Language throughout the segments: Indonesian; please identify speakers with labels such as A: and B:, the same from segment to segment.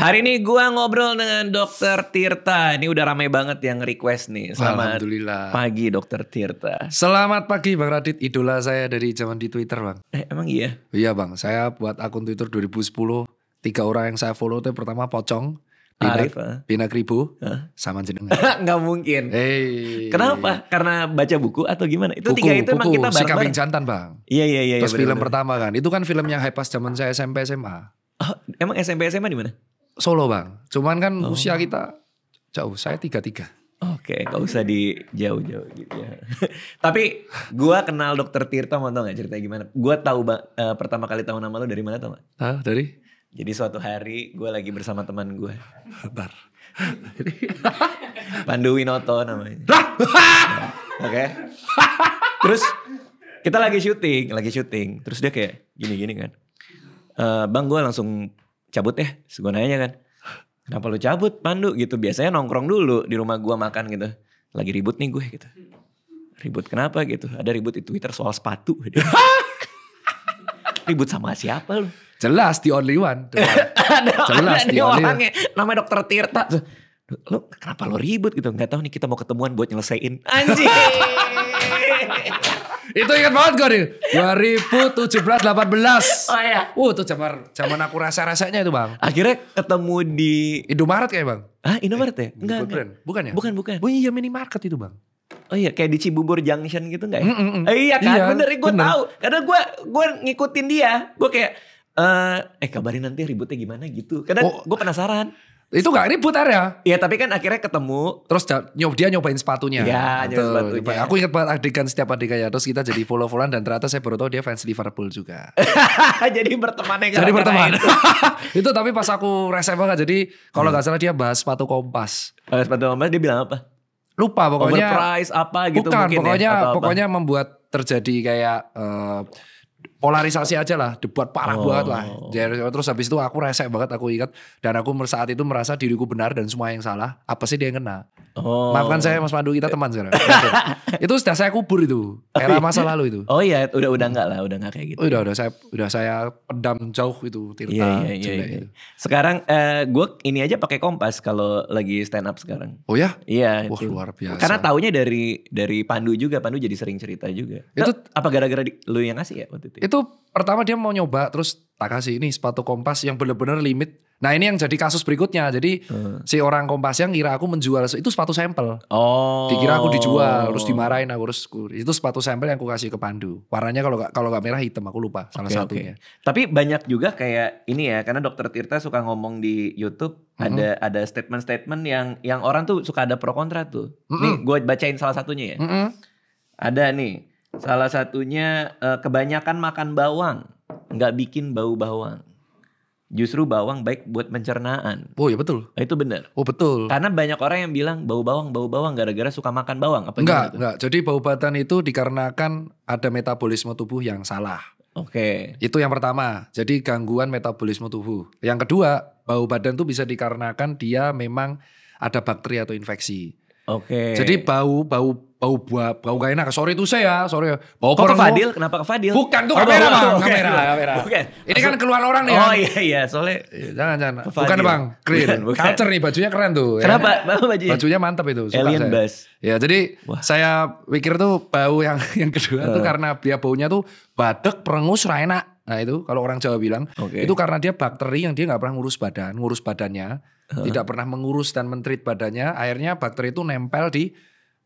A: Hari ini gua ngobrol dengan Dokter Tirta. Ini udah ramai banget yang request nih. Selamat
B: Alhamdulillah.
A: pagi Dokter Tirta.
B: Selamat pagi Bang Radit, idola saya dari zaman di Twitter Bang.
A: Emang iya?
B: Iya Bang, saya buat akun Twitter 2010. 3 orang yang saya follow itu pertama Pocong,
A: Arif,
B: Bina Kribo, sama jenengan.
A: Nggak mungkin. Kenapa? Karena baca buku atau gimana? Itu
B: buku,
A: 3 itu emang kita
B: Si
A: bareng-bareng.
B: Kambing Jantan Bang.
A: Iya.
B: Terus
A: bener,
B: film pertama kan, itu kan film yang hype pas zaman saya SMP SMA.
A: Oh, emang SMP SMA di mana?
B: Solo Bang, cuman kan usia kita jauh, saya 33.
A: Oke, gak usah di jauh-jauh gitu ya. Tapi gua kenal Dokter Tirta, mau tau gak ceritanya gimana? Gua tahu pertama kali tahu nama lo dari mana tau gak?
B: Dari?
A: Jadi suatu hari gue lagi bersama teman gue.
B: Bentar.
A: Pandu Winoto namanya. Oke. Terus kita lagi syuting. Terus dia kayak gini kan. Bang, gue langsung cabut ya. Terus gue nanya kan, kenapa lu cabut Pandu gitu? Biasanya nongkrong dulu di rumah gue makan gitu. Lagi ribut nih gue gitu. Ribut kenapa gitu? Ada ribut di Twitter soal sepatu. Ribut sama siapa lu?
B: Jelas the only one.
A: Jelas the only one. Namanya Dokter Tirta. Lu kenapa lo ribut gitu? Gak tahu nih, kita mau ketemuan buat nyelesain. Anjing.
B: Itu ingat banget gue nih. 2017-18.
A: Oh iya.
B: Itu zaman aku rasa-rasanya itu Bang.
A: Akhirnya ketemu di
B: Indomaret kayak Bang.
A: Ah, Indomaret ya? Enggak.
B: Bukan ya?
A: Bukan.
B: Oh iya, minimarket itu Bang.
A: Oh iya, kayak di Cibubur Junction gitu enggak ya? Iya kan,
B: iya,
A: bener gue tahu. Karena gue ngikutin dia. Gue kayak kabarin nanti ributnya gimana gitu. Karena gue penasaran.
B: Itu gak ribut area.
A: Iya, tapi kan akhirnya ketemu.
B: Terus dia nyobain sepatunya.
A: Iya, nyobain sepatunya.
B: Aku ingat banget setiap adegannya. Terus kita jadi follow-followan dan ternyata saya baru tahu dia fans Liverpool juga.
A: Jadi bertemannya.
B: Jadi berteman. Itu tapi pas aku rese banget. Jadi kalau gak salah dia bahas sepatu Kompas.
A: Sepatu Kompas dia bilang apa?
B: Lupa pokoknya.
A: Overprice apa gitu
B: bukan,
A: mungkin
B: pokoknya membuat terjadi kayak polarisasi aja lah, debat parah banget lah. Terus habis itu aku rese banget, aku ingat. Dan aku saat itu merasa diriku benar dan semua yang salah. Apa sih dia yang kena? Maafkan saya Mas Pandu, kita teman sekarang. Itu sudah saya kubur itu. Era masa lalu itu.
A: Oh iya, udah enggak lah, udah enggak kayak gitu.
B: Udah saya pendam jauh itu Tirta.
A: Iya. Sekarang gue ini aja pakai Kompas kalau lagi stand up sekarang.
B: Oh ya?
A: Iya.
B: Wah, luar biasa.
A: Karena taunya dari Pandu juga. Pandu jadi sering cerita juga. Itu apa gara-gara lu yang ngasih ya waktu itu?
B: Itu pertama dia mau nyoba, terus tak kasih ini sepatu Kompas yang bener-bener limit. Nah ini yang jadi kasus berikutnya. Jadi si orang Kompas yang ngira aku menjual itu sepatu sampel. Dikira aku dijual, terus dimarahin aku. Itu sepatu sampel yang aku kasih ke Pandu. Warnanya kalau nggak merah hitam, aku lupa salah satunya.
A: Tapi banyak juga kayak ini ya, karena Dokter Tirta suka ngomong di YouTube. Ada statement-statement yang orang tuh suka ada pro kontra tuh. Nih gue bacain salah satunya ya. Ada nih, salah satunya kebanyakan makan bawang nggak bikin bau bawang. Justru bawang baik buat pencernaan.
B: Oh iya betul.
A: Itu benar.
B: Oh betul.
A: Karena banyak orang yang bilang bau bawang gara-gara suka makan bawang. Apa
B: enggak. Jadi bau badan itu dikarenakan ada metabolisme tubuh yang salah.
A: Oke.
B: Itu yang pertama. Jadi gangguan metabolisme tubuh. Yang kedua, bau badan itu bisa dikarenakan dia memang ada bakteri atau infeksi.
A: Oke.
B: Jadi bau gak enak. Sorry tuh saya, sorry.
A: Bau ke Fadil? Kenapa ke Fadil?
B: Bukan tuh kamera.
A: Bukan.
B: Ini kan keluhan orang nih.
A: Oh iya, soalnya
B: jangan. Bukan Bang, clear. Culture nih, bajunya keren tuh.
A: Kenapa bajunya?
B: Bajunya mantap itu.
A: Alien Bass.
B: Ya jadi saya pikir tuh bau yang kedua tuh karena dia baunya tuh badek, perengus, enak. Nah itu kalau orang Jawa bilang itu karena dia bakteri yang dia gak pernah ngurus badannya. Tidak pernah mengurus dan mentreat badannya. Akhirnya bakteri itu nempel di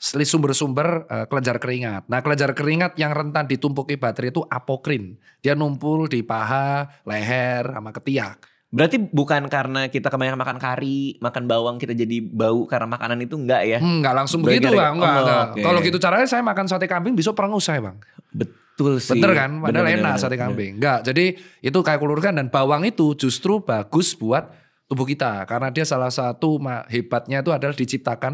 B: sumber-sumber kelenjar keringat. Nah kelenjar keringat yang rentan ditumpuki bakteri itu apokrin. Dia numpul di paha, leher, sama ketiak.
A: Berarti bukan karena kita kebanyakan makan kari, makan bawang kita jadi bau karena makanan itu enggak ya?
B: Enggak langsung begitu Bang. Enggak. Kalau gitu caranya saya makan sate kambing besok perengus saya Bang.
A: Betul sih.
B: Bener kan? Padahal enak sate kambing. Enggak. Jadi itu kayak kulurkan dan bawang itu justru bagus buat tubuh kita karena dia salah satu hebatnya itu adalah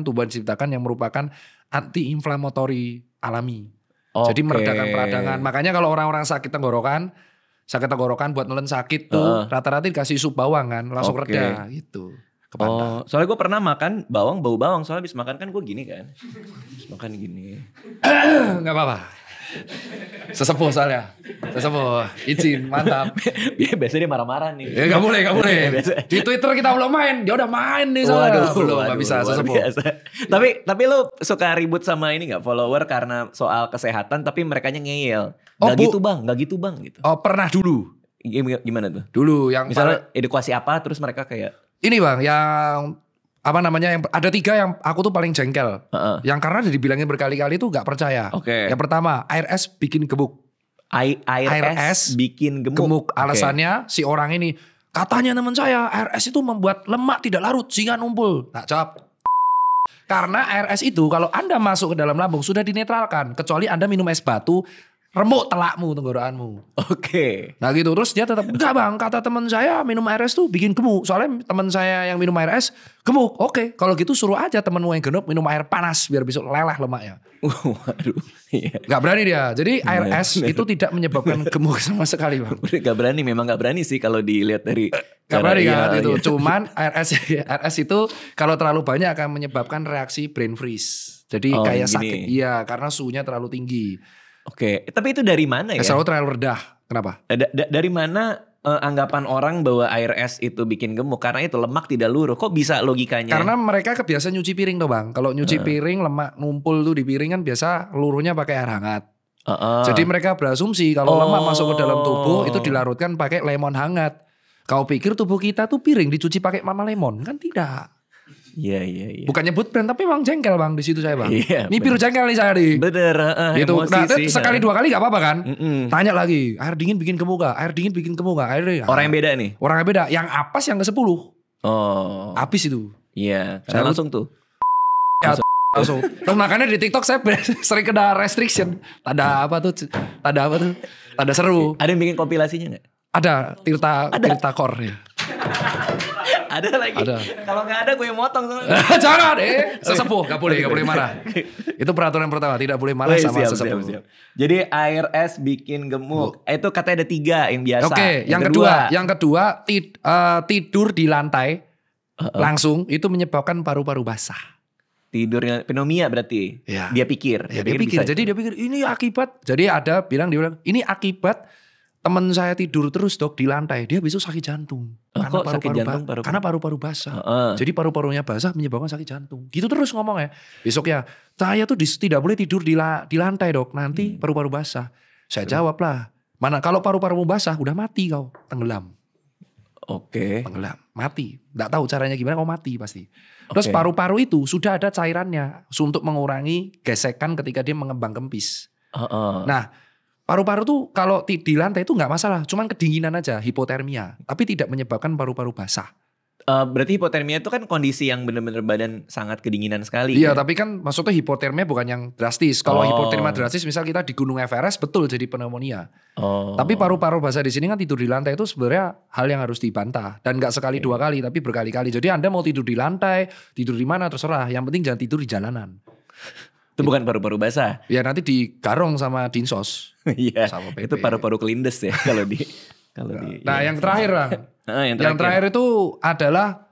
B: tumbuhan diciptakan yang merupakan anti-inflamatori alami. Jadi meredakan peradangan. Makanya kalau orang-orang sakit tenggorokan buat nelen sakit tuh rata-rata dikasih sup bawang kan langsung reda gitu.
A: Soalnya gue pernah makan bau bawang soalnya habis makan kan gue gini kan. Habis makan gini.
B: Gak apa-apa. Sesepuh soalnya. Sesepuh. Izin, mantap.
A: Biasanya dia marah-marah nih.
B: Ya gak boleh. Di Twitter kita belum main. Dia udah main nih soalnya. Belum, gak bisa sesepuh.
A: Tapi lu suka ribut sama ini gak? Follower karena soal kesehatan tapi merekanya ngeyel. Gak gitu bang gitu.
B: Oh pernah dulu.
A: Gimana tuh?
B: Dulu yang
A: misalnya edukasi apa terus mereka kayak.
B: Ini bang yang apa namanya yang ada 3 yang aku tuh paling jengkel. Yang karena udah dibilangin berkali-kali tuh gak percaya. Yang pertama, air es bikin gemuk.
A: Air es bikin gemuk.
B: Alasannya si orang ini, katanya teman saya air es itu membuat lemak tidak larut sehingga numpul. Nah jawab. Karena air es itu kalau Anda masuk ke dalam lambung sudah dinetralkan. Kecuali Anda minum es batu, remuk telakmu, tenggorokanmu. Nah gitu, terus dia tetap, enggak bang, kata teman saya minum air es tuh bikin gemuk. Soalnya teman saya yang minum air es gemuk. Kalau gitu suruh aja temenmu yang genuk minum air panas biar besok lelah lemaknya.
A: Waduh. Iya.
B: Gak berani dia. Jadi air es itu tidak menyebabkan gemuk sama sekali bang.
A: Gak berani, memang gak berani sih kalau dilihat dari.
B: Gak berani kan itu. Iya. Cuman air es itu kalau terlalu banyak akan menyebabkan reaksi brain freeze. Jadi kayak sakit. Iya, karena suhunya terlalu tinggi.
A: Tapi itu dari mana ya?
B: Selalu terlalu rendah. Kenapa?
A: Dari mana anggapan orang bahwa air es itu bikin gemuk? Karena itu lemak tidak luruh. Kok bisa logikanya?
B: Karena mereka kebiasaan nyuci piring tuh bang. Kalau nyuci piring lemak numpul tuh di piring kan biasa luruhnya pakai air hangat. Jadi mereka berasumsi kalau lemak masuk ke dalam tubuh itu dilarutkan pakai lemon hangat. Kau pikir tubuh kita tuh piring dicuci pakai mama lemon? Kan tidak.
A: Iya.
B: Bukan nyebut brand tapi emang jengkel bang di situ saya bang.
A: Iya,
B: ini biru jengkel nih saya di.
A: Bener.
B: Gitu. Nah, sekali 2 kali gak apa-apa kan? Tanya lagi, air dingin bikin gemuk gak? Air dingin bikin gemuk gak?
A: Orang yang beda nih.
B: Orang yang beda. Yang apes yang ke-10. Habis itu.
A: Iya. Saya langsung tuh.
B: Langsung. Terus makanya di TikTok saya sering kena restriction. Tanda apa tuh? Tanda seru.
A: Ada yang bikin kompilasinya gak?
B: Ada. Tirta Core ya.
A: Ada lagi. Kalau nggak ada gue yang motong.
B: Jangan sesepuh gak boleh marah. Itu peraturan pertama, tidak boleh marah sama sesepuh.
A: Siap. Jadi air es bikin gemuk. Itu katanya ada 3 yang biasa.
B: Yang kedua tidur di lantai langsung itu menyebabkan paru-paru basah.
A: Tidurnya pneumonia berarti.
B: Ya.
A: Dia pikir.
B: Jadi dia pikir ini akibat. Jadi dia bilang ini akibat teman saya tidur terus dok di lantai, dia besok sakit jantung.
A: Kok sakit jantung?
B: Karena paru-paru basah. Jadi paru-parunya basah menyebabkan sakit jantung. Gitu terus ngomongnya. Besok ya, saya tuh tidak boleh tidur di lantai dok, nanti paru-paru basah. Saya jawab lah, mana kalau paru-parumu basah udah mati kau, tenggelam. Tenggelam, mati. Nggak tahu caranya gimana, kau mati pasti. Terus paru-paru itu sudah ada cairannya untuk mengurangi gesekan ketika dia mengembang kempis. Nah, paru-paru tuh kalau di lantai itu nggak masalah, cuman kedinginan aja, hipotermia, tapi tidak menyebabkan paru-paru basah.
A: Berarti hipotermia itu kan kondisi yang benar-benar badan sangat kedinginan sekali.
B: Iya, tapi kan maksudnya hipotermia bukan yang drastis. Kalau hipotermia drastis, misal kita di Gunung Everest, betul jadi pneumonia. Tapi paru-paru basah di sini kan tidur di lantai itu sebenarnya hal yang harus dibantah dan nggak sekali 2 kali, tapi berkali-kali. Jadi Anda mau tidur di lantai, tidur di mana terserah. Yang penting jangan tidur di jalanan.
A: Itu bukan paru-paru basah.
B: Ya nanti digarong sama dinsos.
A: Iya. Itu paru-paru kelindes ya kalau di.
B: Nah yang terakhir Bang. Yang terakhir itu adalah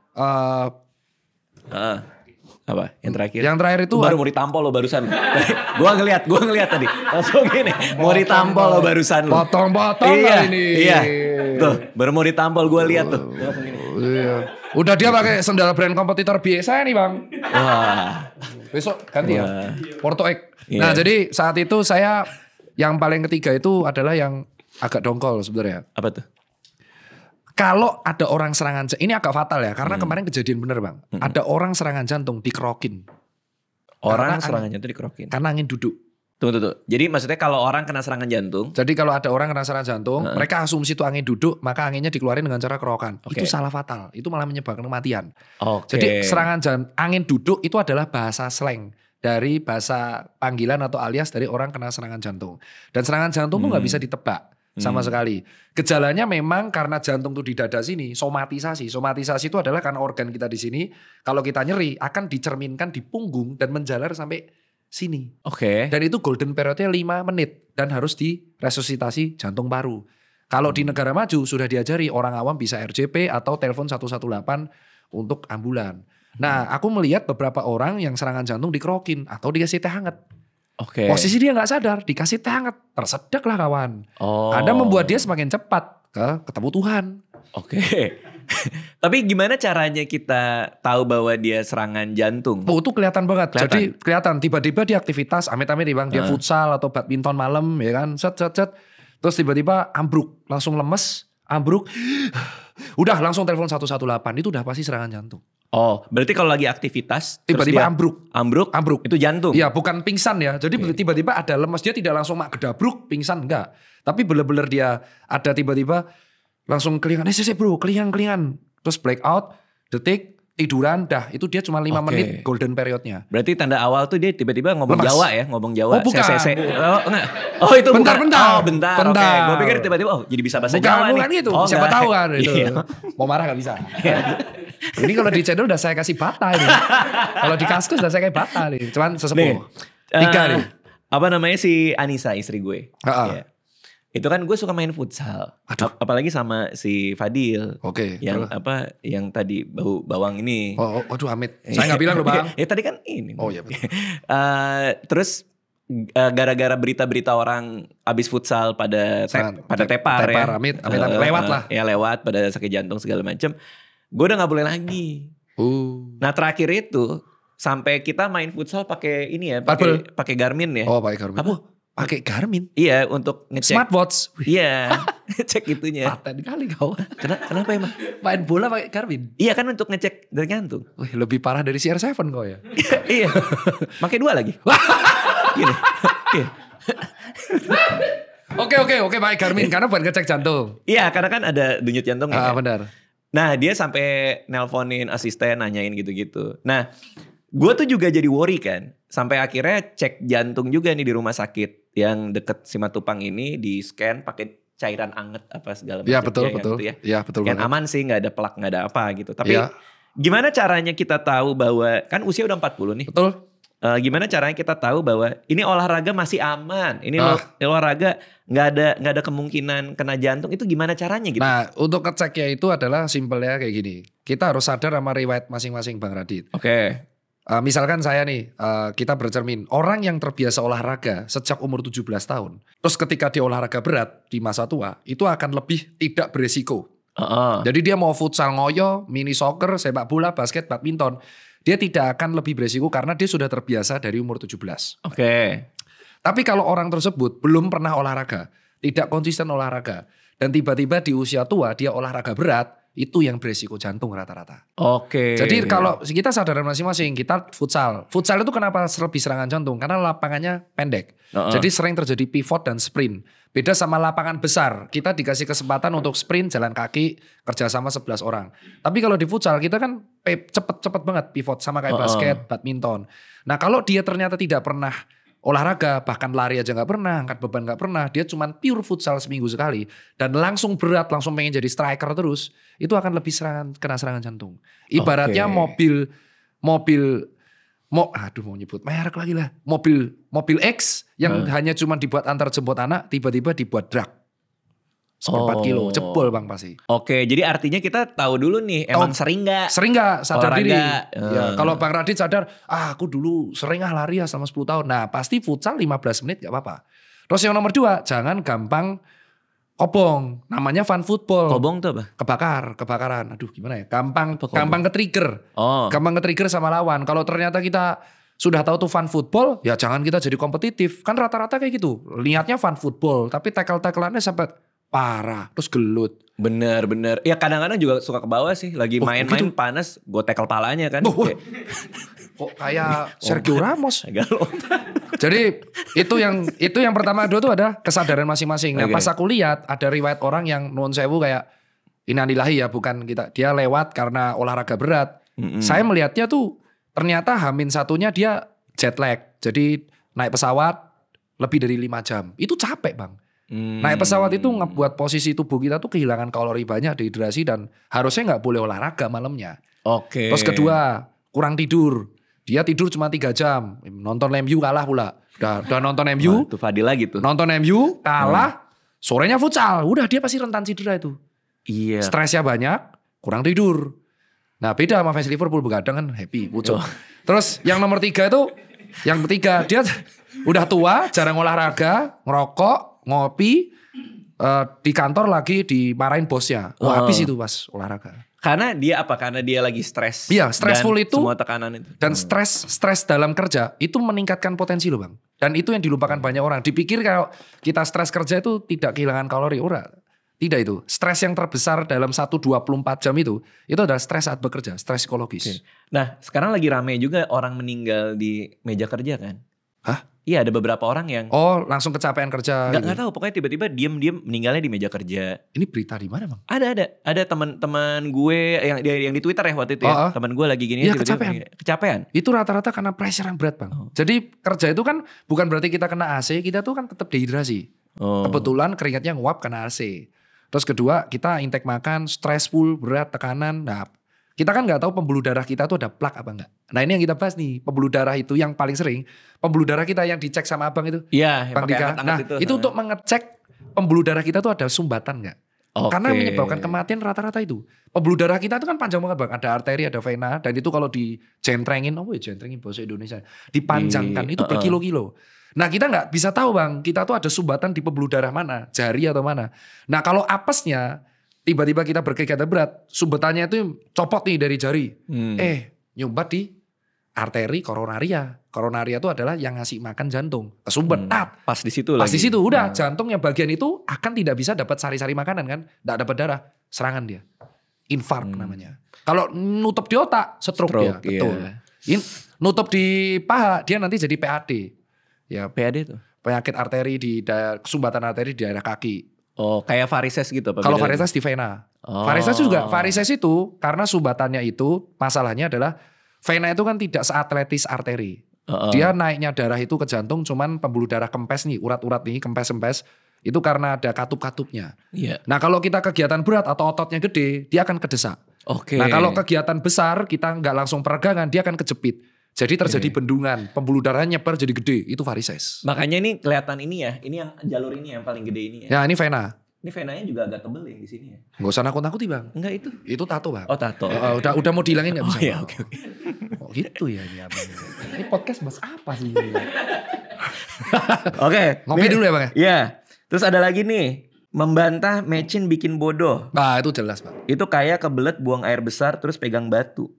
A: apa? Yang terakhir?
B: Yang terakhir itu
A: baru mau ditampol lo barusan. Gua ngeliat tadi. Langsung gini, mau ditampol lo barusan lo.
B: Potong-potong ini.
A: Iya. Tuh, baru mau ditampol gua lihat tuh. Langsung gini.
B: Iya. Udah dia pakai sendal brand kompetitor biasa nih Bang.
A: Wah.
B: Besok ganti ya. Porto X. Nah jadi saat itu saya yang paling ketiga itu adalah yang agak dongkol sebenarnya.
A: Apa tuh?
B: Kalau ada orang serangan jantung, ini agak fatal ya, karena kemarin kejadian bener Bang. Ada orang serangan jantung dikerokin.
A: Serangan jantung dikerokin?
B: Karena angin duduk.
A: Tunggu. Jadi maksudnya kalau orang kena serangan jantung.
B: Jadi kalau ada orang kena serangan jantung, mereka asumsi itu angin duduk, maka anginnya dikeluarin dengan cara kerokan. Itu salah fatal, itu malah menyebabkan kematian. Jadi serangan angin duduk itu adalah bahasa slang. Dari bahasa panggilan atau alias dari orang kena serangan jantung. Dan serangan jantung tuh gak bisa ditebak. Sama sekali. Gejalanya memang karena jantung tuh di dada sini, somatisasi. Somatisasi itu adalah karena organ kita di sini, kalau kita nyeri akan dicerminkan di punggung dan menjalar sampai sini. Dan itu golden periodnya 5 menit dan harus diresusitasi jantung paru. Kalau di negara maju sudah diajari orang awam bisa RJP atau telepon 118 untuk ambulan. Nah, aku melihat beberapa orang yang serangan jantung dikerokin atau dikasih teh hangat.
A: Oke.
B: Posisi dia nggak sadar, dikasih teh hangat, tersedak lah kawan.
A: Oh.
B: Ada membuat dia semakin cepat ketemu Tuhan.
A: Oke. Tapi gimana caranya kita tahu bahwa dia serangan jantung?
B: Oh, itu kelihatan banget.
A: Kelihatan.
B: Jadi kelihatan tiba-tiba dia aktivitas amit-amit nih Bang, dia futsal atau badminton malam ya kan, set. Terus tiba-tiba ambruk, langsung lemes, ambruk. Udah langsung telepon 118, itu udah pasti serangan jantung.
A: Oh, berarti kalau lagi aktivitas
B: Tiba-tiba ambruk.
A: Ambruk itu jantung.
B: Iya, bukan pingsan ya. Jadi tiba-tiba ada lemes, dia tidak langsung mak gedabruk, pingsan enggak. Tapi bener-bener dia ada tiba-tiba langsung kelingan, bro, kelingan. Terus blackout, detik, tiduran, dah itu dia cuma 5 menit golden periodnya.
A: Berarti tanda awal tuh dia tiba-tiba ngomong
B: Lemas.
A: Jawa ya, ngomong Jawa.
B: Oh bukan.
A: Oh enggak. Oh itu
B: Bentar.
A: Oh bentar. Oke, gue pikir tiba-tiba jadi bisa bahasa Jawa nih.
B: Bukan gitu,
A: Oh,
B: siapa
A: enggak.
B: tahu kan itu.
A: Iya.
B: Mau marah gak bisa. Ini kalau di channel udah saya kasih bata ini. Kalau di Kaskus udah saya kayak bata nih. Cuman sesepuh. 3 nih.
A: Apa namanya si Anissa istri gue.
B: Iya.
A: Itu kan gue suka main futsal. Apalagi sama si Fadil.
B: Oke.
A: Yang yang tadi bawang ini.
B: Oh, waduh Amit. Saya gak bilang loh Bang.
A: Tadi kan ini.
B: Oh iya betul.
A: Terus gara-gara berita-berita orang abis futsal pada tepar ya.
B: Amit lewat lah.
A: Ya lewat pada sakit jantung segala macam. Gue udah gak boleh lagi. Nah terakhir itu sampai kita main futsal pakai ini ya, pakai Garmin ya.
B: Oh pakai Garmin.
A: Apa?
B: Pakai Garmin?
A: Iya untuk ngecek.
B: Smartwatch?
A: Iya ngecek itunya.
B: Paten kali kau.
A: Kenapa emang?
B: Main bola pakai Garmin?
A: Iya kan untuk ngecek dari jantung.
B: Wih, lebih parah dari CR7 kau ya?
A: Iya. Pakai 2 lagi. Gini. Iya.
B: Oke pakai Garmin karena buat ngecek jantung.
A: Iya karena kan ada denyut jantung ya.
B: Benar.
A: Nah dia sampai nelponin asisten nanyain gitu-gitu. Nah gue tuh juga jadi worry kan. Sampai akhirnya cek jantung juga nih di rumah sakit. Yang deket Simatupang ini di scan pakai cairan anget apa segala macam.
B: Iya betul. Iya betul
A: kan
B: banget.
A: aman sih gak ada plak gak ada apa gitu. Tapi gimana caranya kita tahu bahwa kan usia udah 40 nih.
B: Betul.
A: Gimana caranya kita tahu bahwa ini olahraga masih aman. Ini olahraga nggak ada kemungkinan kena jantung. Itu gimana caranya gitu?
B: Nah untuk ngeceknya itu adalah simpelnya kayak gini. Kita harus sadar sama riwayat masing-masing Bang Radit.
A: Oke.
B: Misalkan saya nih, kita bercermin. Orang yang terbiasa olahraga sejak umur 17 tahun. Terus ketika dia olahraga berat di masa tua. Itu akan lebih tidak beresiko. Jadi dia mau futsal ngoyo, mini soccer, sepak bola, basket, badminton. Dia tidak akan lebih beresiko karena dia sudah terbiasa dari umur 17.
A: Oke.
B: Tapi kalau orang tersebut belum pernah olahraga, tidak konsisten olahraga, dan tiba-tiba di usia tua dia olahraga berat, itu yang beresiko jantung rata-rata.
A: Oke.
B: Jadi kalau kita sadar masing-masing, kita futsal. Futsal itu kenapa lebih serangan jantung? Karena lapangannya pendek. Jadi sering terjadi pivot dan sprint. Beda sama lapangan besar, kita dikasih kesempatan untuk sprint, jalan kaki, kerjasama 11 orang. Tapi kalau di futsal kita kan cepet banget pivot sama kayak basket, badminton. Nah kalau dia ternyata tidak pernah olahraga, bahkan lari aja gak pernah, angkat beban gak pernah, dia cuman pure futsal seminggu sekali, dan langsung berat, langsung pengen jadi striker terus, itu akan lebih kena serangan jantung. Ibaratnya mobil mau nyebut merek lagi lah. Mobil X yang hanya cuma dibuat antar jemput anak, tiba-tiba dibuat drag. 4 kilo, jebol Bang pasti.
A: Oke, jadi artinya kita tahu dulu nih, emang sering gak
B: sadar
A: olahraga?
B: diri. Ya, kalau Bang Radit sadar, aku dulu sering lari ya selama 10 tahun. Nah pasti futsal 15 menit gak apa-apa. Terus yang nomor 2, jangan gampang kobong. Namanya fun football.
A: Kobong tuh apa?
B: Kebakaran. Aduh gimana ya, gampang ke-trigger. Gampang ke-trigger sama lawan. Kalau ternyata kita sudah tahu tuh fun football, ya jangan kita jadi kompetitif. Kan rata-rata kayak gitu. Lihatnya fun football, tapi tackle-tacklannya sampai parah, terus gelut.
A: Bener. Ya kadang-kadang juga suka ke bawah sih. Lagi main-main gitu. Panas, gue tackle palanya kan.
B: Kok kayak Sergio Ramos.
A: Agak lontar.
B: Jadi itu yang pertama kedua tuh ada kesadaran masing-masing. Nah pas aku lihat ada riwayat orang yang nuwun sewu kayak innalillahi ya, bukan kita. Dia lewat karena olahraga berat. Saya melihatnya tuh ternyata H-1-nya dia jet lag. Jadi naik pesawat lebih dari 5 jam. Itu capek Bang. Naik pesawat itu ngebuat posisi tubuh kita tuh kehilangan kalori banyak, dehidrasi, dan harusnya nggak boleh olahraga malamnya.
A: Oke.
B: Terus kedua, kurang tidur. Dia tidur cuma 3 jam. Nonton MU kalah pula. Udah nonton MU.
A: Itu Fadil lagi tuh.
B: Nonton MU kalah. Sorenya futsal. Udah dia pasti rentan cedera itu.
A: Iya.
B: Stresnya banyak, kurang tidur. Nah beda sama fans Liverpool, begadang kan happy, pucuk. Terus yang nomor 3 itu Yang ketiga, dia udah tua, jarang olahraga, ngerokok, ngopi, di kantor lagi dimarahin bosnya. Wah, habis itu pas olahraga.
A: Karena dia apa? Karena dia lagi stres.
B: Iya, stressful
A: dan
B: itu.
A: Semua tekanan itu.
B: Dan stres dalam kerja itu meningkatkan potensi loh Bang. Dan itu yang dilupakan banyak orang. Dipikir kalau kita stres kerja itu tidak kehilangan kalori. Tidak itu. Stres yang terbesar dalam 1-24 jam itu adalah stres saat bekerja, stres psikologis.
A: Nah, sekarang lagi rame juga orang meninggal di meja kerja kan?
B: Hah?
A: Iya, ada beberapa orang yang
B: Langsung kecapean kerja.
A: Nggak tahu, pokoknya tiba-tiba diem meninggalnya di meja kerja.
B: Ini berita di mana Bang?
A: Ada teman-teman gue yang di Twitter ya waktu itu ya. Teman gue lagi gini
B: ya,
A: tiba-tiba kecapean.
B: Itu rata-rata karena pressure yang berat Bang. Jadi kerja itu kan bukan berarti kita kena AC, kita tuh kan tetap dehidrasi. Kebetulan keringatnya nguap kena AC. Terus kedua, kita intake makan, stressful, berat, tekanan. Nah, kita kan nggak tahu pembuluh darah kita tuh ada plak apa enggak. Nah ini yang kita bahas nih, pembuluh darah itu yang paling sering. Pembuluh darah kita yang dicek sama abang itu.
A: Iya,
B: Bang Dika. Nah itu untuk mengecek pembuluh darah kita tuh ada sumbatan nggak. Karena menyebabkan kematian rata-rata itu. Pembuluh darah kita itu kan panjang banget Bang. Ada arteri, ada vena. Dan itu kalau dijentrengin, jentrengin bahasa Indonesia. Dipanjangkan, itu berkilo-kilo. Nah kita nggak bisa tahu Bang, kita tuh ada sumbatan di pembuluh darah mana, jari atau mana. Nah kalau apesnya, tiba-tiba kita berkegiatan berat, sumbatannya itu copot nih dari jari. Nyumbat di arteri koronaria. Koronaria itu adalah yang ngasih makan jantung. Kesumbat.
A: Pas di situ
B: Pas
A: lagi.
B: di situ udah jantung yang bagian itu akan tidak bisa dapat sari-sari makanan kan. Tidak dapat darah. Serangan dia. Infark namanya. Kalau nutup di otak, stroke dia. Betul. Nutup di paha, dia nanti jadi PAD. Ya,
A: PAD itu?
B: Penyakit arteri kesumbatan arteri di daerah kaki.
A: Oh, kayak varises gitu apa?
B: Kalau varises di vena. Varises juga, varises itu karena sumbatannya itu masalahnya adalah vena itu kan tidak seatletis arteri. Dia naiknya darah itu ke jantung cuman pembuluh darah kempes nih, urat-urat nih, kempes-kempes. Itu karena ada katup-katupnya.
A: Iya.
B: Nah kalau kita kegiatan berat atau ototnya gede, dia akan kedesak. Nah kalau kegiatan besar, kita nggak langsung peregangan, dia akan kejepit. Jadi terjadi bendungan, pembuluh darahnya nyebar jadi gede, itu varises.
A: Makanya ini kelihatan ini ya, ini yang jalur ini yang paling gede ini ya.
B: Ya ini vena.
A: Ini venanya juga agak tebel ya di sini ya.
B: Gak usah nakut-nakuti Bang.
A: Enggak itu.
B: Itu tato Bang.
A: Oh tato.
B: Udah mau dihilangin gak bisa.
A: Oh iya oke.
B: Oh gitu ya ini Abang. Ini podcast bahas apa sih?
A: Oke.
B: Ngopi dulu ya Bang ya?
A: Iya. Terus ada lagi nih. Membantah Mecin bikin bodoh.
B: Nah itu jelas Bang.
A: Itu kayak kebelet buang air besar terus pegang batu.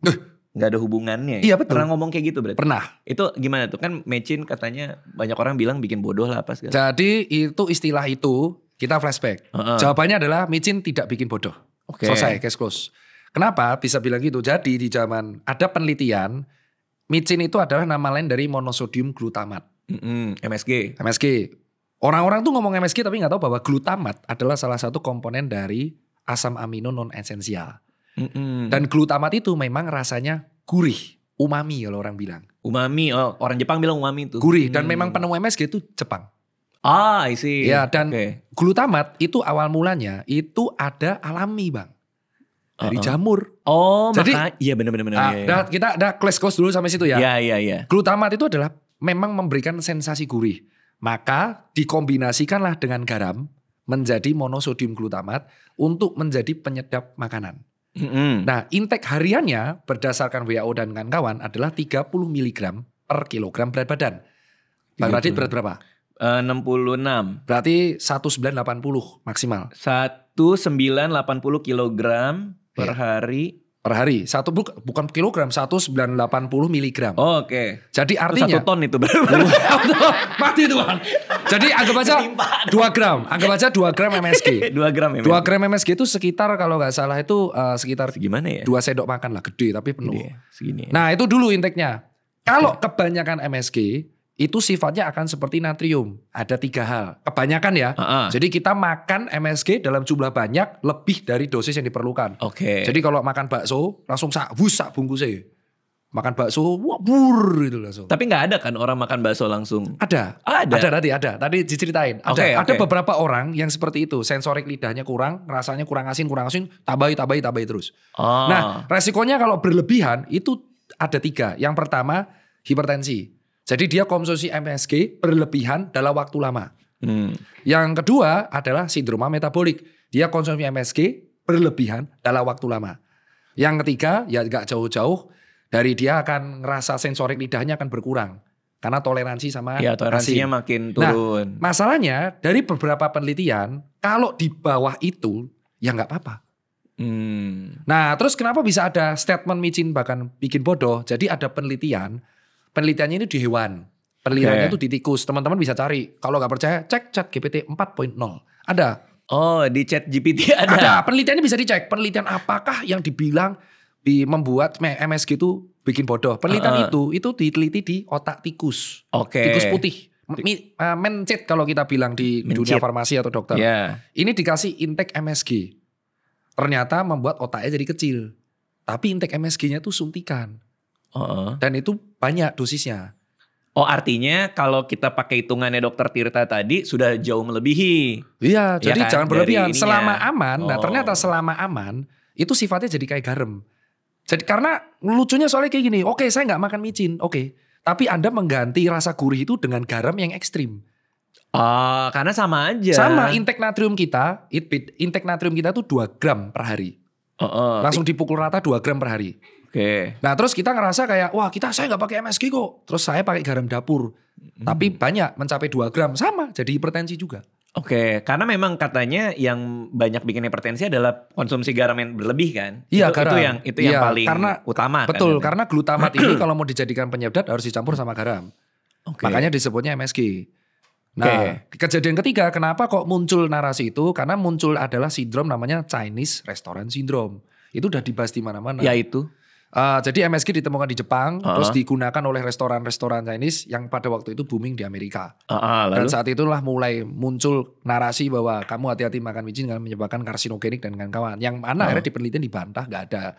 A: Nggak ada hubungannya.
B: Iya betul.
A: Pernah ngomong kayak gitu berarti?
B: Pernah.
A: Itu gimana tuh? Kan Mecin katanya banyak orang bilang bikin bodoh lah apa segala.
B: Jadi itu istilah itu kita flashback. Jawabannya adalah Micin tidak bikin bodoh. Selesai, case close. Kenapa bisa bilang gitu? Jadi di zaman ada penelitian, Micin itu adalah nama lain dari monosodium glutamat.
A: MSG.
B: MSG. Orang-orang tuh ngomong MSG tapi nggak tahu bahwa glutamat adalah salah satu komponen dari asam amino non esensial. Dan glutamat itu memang rasanya gurih, umami kalau orang bilang.
A: Umami, orang Jepang bilang umami itu.
B: Gurih dan memang penemu MSG itu Jepang.
A: I see.
B: Ya dan glutamat itu awal mulanya itu ada alami Bang. Dari jamur.
A: Jadi iya benar-benar.
B: Nah, kita close dulu sampai situ ya.
A: Iya.
B: Glutamat itu adalah memang memberikan sensasi gurih. Maka dikombinasikanlah dengan garam menjadi monosodium glutamat untuk menjadi penyedap makanan. Nah, intake hariannya berdasarkan WHO dan kawan-kawan adalah 30 mg per kilogram berat badan. Bang Radit berat berapa?
A: 66.
B: Berarti 1980 maksimal.
A: 1980 kilogram per hari.
B: Per hari. Bukan kilogram, 1980 miligram.
A: Oh, oke.
B: Jadi artinya
A: 1 ton itu berapa?
B: Mati itu Bang. Jadi anggap aja 2 gram. Anggap aja 2 gram MSG.
A: 2 gram MSG.
B: 2 gram MSG itu sekitar kalau nggak salah itu sekitar
A: gimana ya?
B: 2 sendok makan lah, gede tapi penuh.
A: Gede, segini.
B: Nah itu dulu intake-nya. Kalau kebanyakan MSG itu sifatnya akan seperti natrium. Ada 3 hal. Kebanyakan ya. Jadi kita makan MSG dalam jumlah banyak lebih dari dosis yang diperlukan. Jadi kalau makan bakso langsung sak bungkusnya. Makan bakso, wabur gitu langsung.
A: Tapi nggak ada kan orang makan bakso langsung?
B: Ada. Ada. Tadi diceritain. Ada beberapa orang yang seperti itu. Sensorik lidahnya kurang, rasanya kurang asin, tambahi terus. Nah resikonya kalau berlebihan itu ada 3. Yang pertama hipertensi. Jadi dia konsumsi MSG berlebihan dalam waktu lama. Yang kedua adalah sindroma metabolik. Dia konsumsi MSG berlebihan dalam waktu lama. Yang ketiga ya gak jauh-jauh dari dia akan ngerasa sensorik lidahnya akan berkurang. karena toleransi sama
A: toleransinya
B: asin.
A: makin turun.
B: Nah, masalahnya dari beberapa penelitian kalau di bawah itu ya nggak apa-apa. Nah, terus kenapa bisa ada statement micin bahkan bikin bodoh? Jadi ada penelitiannya ini di hewan. Penelitiannya itu di tikus. Teman-teman bisa cari. Kalau nggak percaya, cek ChatGPT 4.0. Ada.
A: Oh, di ChatGPT ada.
B: Ada. Penelitiannya bisa dicek. Penelitian apakah yang dibilang membuat MSG itu bikin bodoh. Penelitian itu diteliti di otak tikus. Tikus putih. Mencit kalau kita bilang di dunia farmasi atau dokter. Ini dikasih intake MSG. Ternyata membuat otaknya jadi kecil. Tapi intake MSG-nya tuh suntikan. Dan itu banyak dosisnya.
A: Oh, artinya kalau kita pakai hitungannya Dokter Tirta tadi sudah jauh melebihi.
B: Iya, jadi kan? Jangan berlebihan. Selama aman, nah ternyata selama aman itu sifatnya jadi kayak garam. Jadi karena lucunya soalnya kayak gini, oke saya nggak makan micin, oke. Tapi Anda mengganti rasa gurih itu dengan garam yang ekstrim.
A: Karena sama aja.
B: Sama intake natrium kita tuh 2 gram per hari. Langsung dipukul rata 2 gram per hari. Nah terus kita ngerasa kayak wah saya nggak pakai MSG kok. Terus saya pakai garam dapur. Tapi banyak mencapai 2 gram sama jadi hipertensi juga.
A: Karena memang katanya yang banyak bikin hipertensi adalah konsumsi garam yang berlebih kan.
B: Iya, garam.
A: Itu yang paling utama.
B: Betul,
A: kan,
B: karena glutamat ini kalau mau dijadikan penyedap harus dicampur sama garam. Makanya disebutnya MSG. Nah, kejadian ketiga kenapa kok muncul narasi itu? Karena muncul adalah sindrom namanya Chinese Restaurant Syndrome. Itu udah dibahas di mana-mana.
A: Ya itu.
B: Jadi MSG ditemukan di Jepang, terus digunakan oleh restoran-restoran Chinese yang pada waktu itu booming di Amerika. Dan saat itulah mulai muncul narasi bahwa kamu hati-hati makan micin karena menyebabkan karsinogenik dan kawan-kawan. Yang mana akhirnya di penelitian dibantah, nggak ada.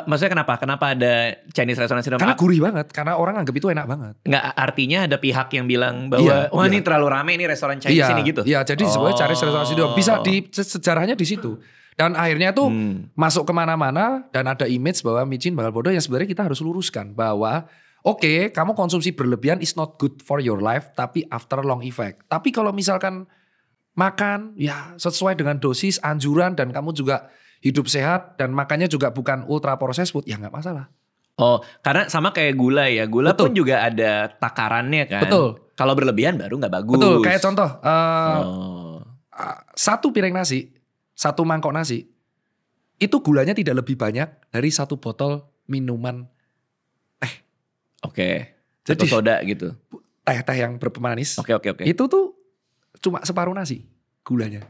A: Maksudnya kenapa? Kenapa ada Chinese Restaurant Syndrome?
B: Karena gurih banget, karena orang anggap itu enak banget.
A: Nggak, artinya ada pihak yang bilang bahwa ini terlalu rame ini restoran Chinese ini gitu?
B: Iya, jadi disebutnya Chinese Restaurant Syndrome. Bisa di sejarahnya di situ. Dan akhirnya tuh masuk kemana-mana dan ada image bahwa micin bakal bodoh yang sebenarnya kita harus luruskan. Bahwa kamu konsumsi berlebihan is not good for your life tapi after long effect. Tapi kalau misalkan makan ya sesuai dengan dosis anjuran dan kamu juga hidup sehat dan makannya juga bukan ultra processed food ya gak masalah.
A: Karena sama kayak gula ya. Gula pun juga ada takarannya kan.
B: Betul.
A: Kalau berlebihan baru gak bagus.
B: Betul, kayak contoh. Satu piring nasi. 1 mangkok nasi, itu gulanya tidak lebih banyak dari 1 botol minuman teh.
A: Jadi soda gitu.
B: Teh yang berpemanis.
A: Itu
B: tuh cuma separuh nasi gulanya.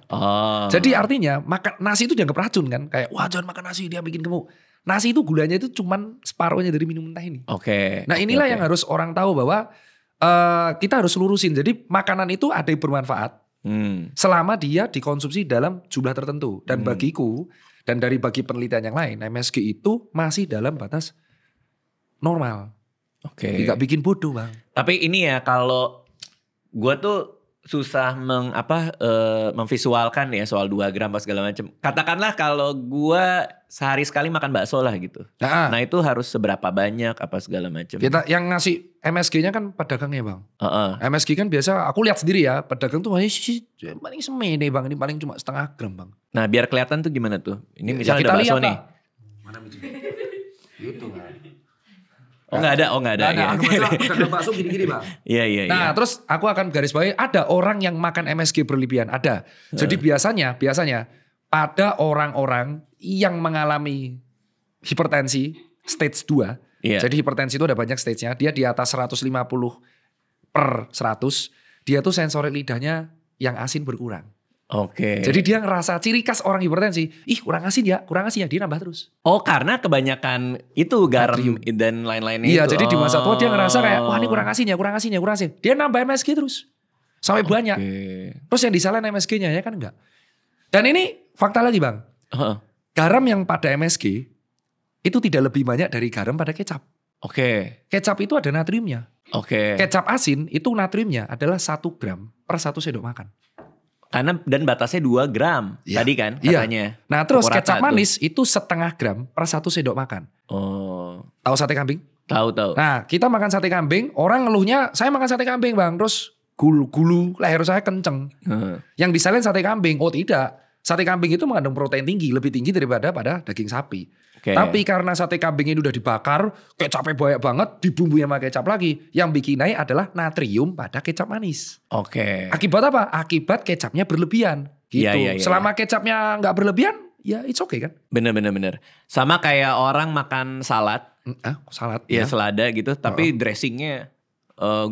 B: Jadi artinya makan nasi itu dianggap racun kan. Kayak wah jangan makan nasi dia bikin gemuk. Nasi itu gulanya itu cuma separuhnya dari minuman teh ini. Nah inilah yang harus orang tahu bahwa kita harus lurusin. Jadi makanan itu ada yang bermanfaat. Selama dia dikonsumsi dalam jumlah tertentu. Dan bagiku, dan bagi penelitian yang lain, MSG itu masih dalam batas normal. Tidak bikin bodoh bang.
A: Tapi ini ya kalau gue tuh susah memvisualkan ya soal 2 gram pas segala macam. Katakanlah kalau gue sehari sekali makan bakso lah gitu. Nah itu harus seberapa banyak apa segala macam.
B: Kita yang ngasih MSG-nya kan pedagangnya bang. MSG kan biasa aku lihat sendiri ya pedagang tuh paling semene bang, ini paling cuma 0,5 gram bang.
A: Nah biar kelihatan tuh gimana tuh? Ini misalnya ada bakso nih.
B: Mana gitu bang.
A: Nggak ada.
B: Aku pedagang bakso gini-gini bang.
A: Iya.
B: Nah terus aku akan garis bawahi ada orang yang makan MSG berlebihan ada. Jadi biasanya pada orang-orang yang mengalami hipertensi stage 2. Jadi hipertensi itu ada banyak stage-nya. Dia di atas 150/100. Dia tuh sensorik lidahnya yang asin berkurang. Jadi dia ngerasa ciri khas orang hipertensi. Kurang asin ya. Dia nambah terus.
A: Karena kebanyakan itu garam dan lain-lainnya.
B: Iya jadi di masa tua dia ngerasa kayak wah ini kurang asin ya. Dia nambah MSG terus. Sampai banyak. Terus yang disalahin MSG-nya ya kan enggak. Dan ini fakta lagi bang. Garam yang pada MSG itu tidak lebih banyak dari garam pada kecap. Kecap itu ada natriumnya. Kecap asin itu natriumnya adalah 1 gram per 1 sendok makan.
A: Karena dan batasnya 2 gram tadi kan katanya.
B: Nah terus kecap manis itu 0,5 gram per 1 sendok makan. Tahu sate kambing?
A: Tahu.
B: Nah kita makan sate kambing, orang ngeluhnya saya makan sate kambing bang, terus gulu leher saya kenceng. Yang disalin sate kambing, tidak. Sate kambing itu mengandung protein tinggi, lebih tinggi daripada pada daging sapi. Tapi karena sate kambing ini udah dibakar, kecapnya banyak banget, dibumbui sama kecap lagi. Yang bikin naik adalah natrium pada kecap manis. Akibat apa? Akibat kecapnya berlebihan. Gitu. Selama kecapnya nggak berlebihan, ya it's okay kan?
A: Bener. Sama kayak orang makan salad.
B: Salad?
A: Ya selada gitu, tapi dressingnya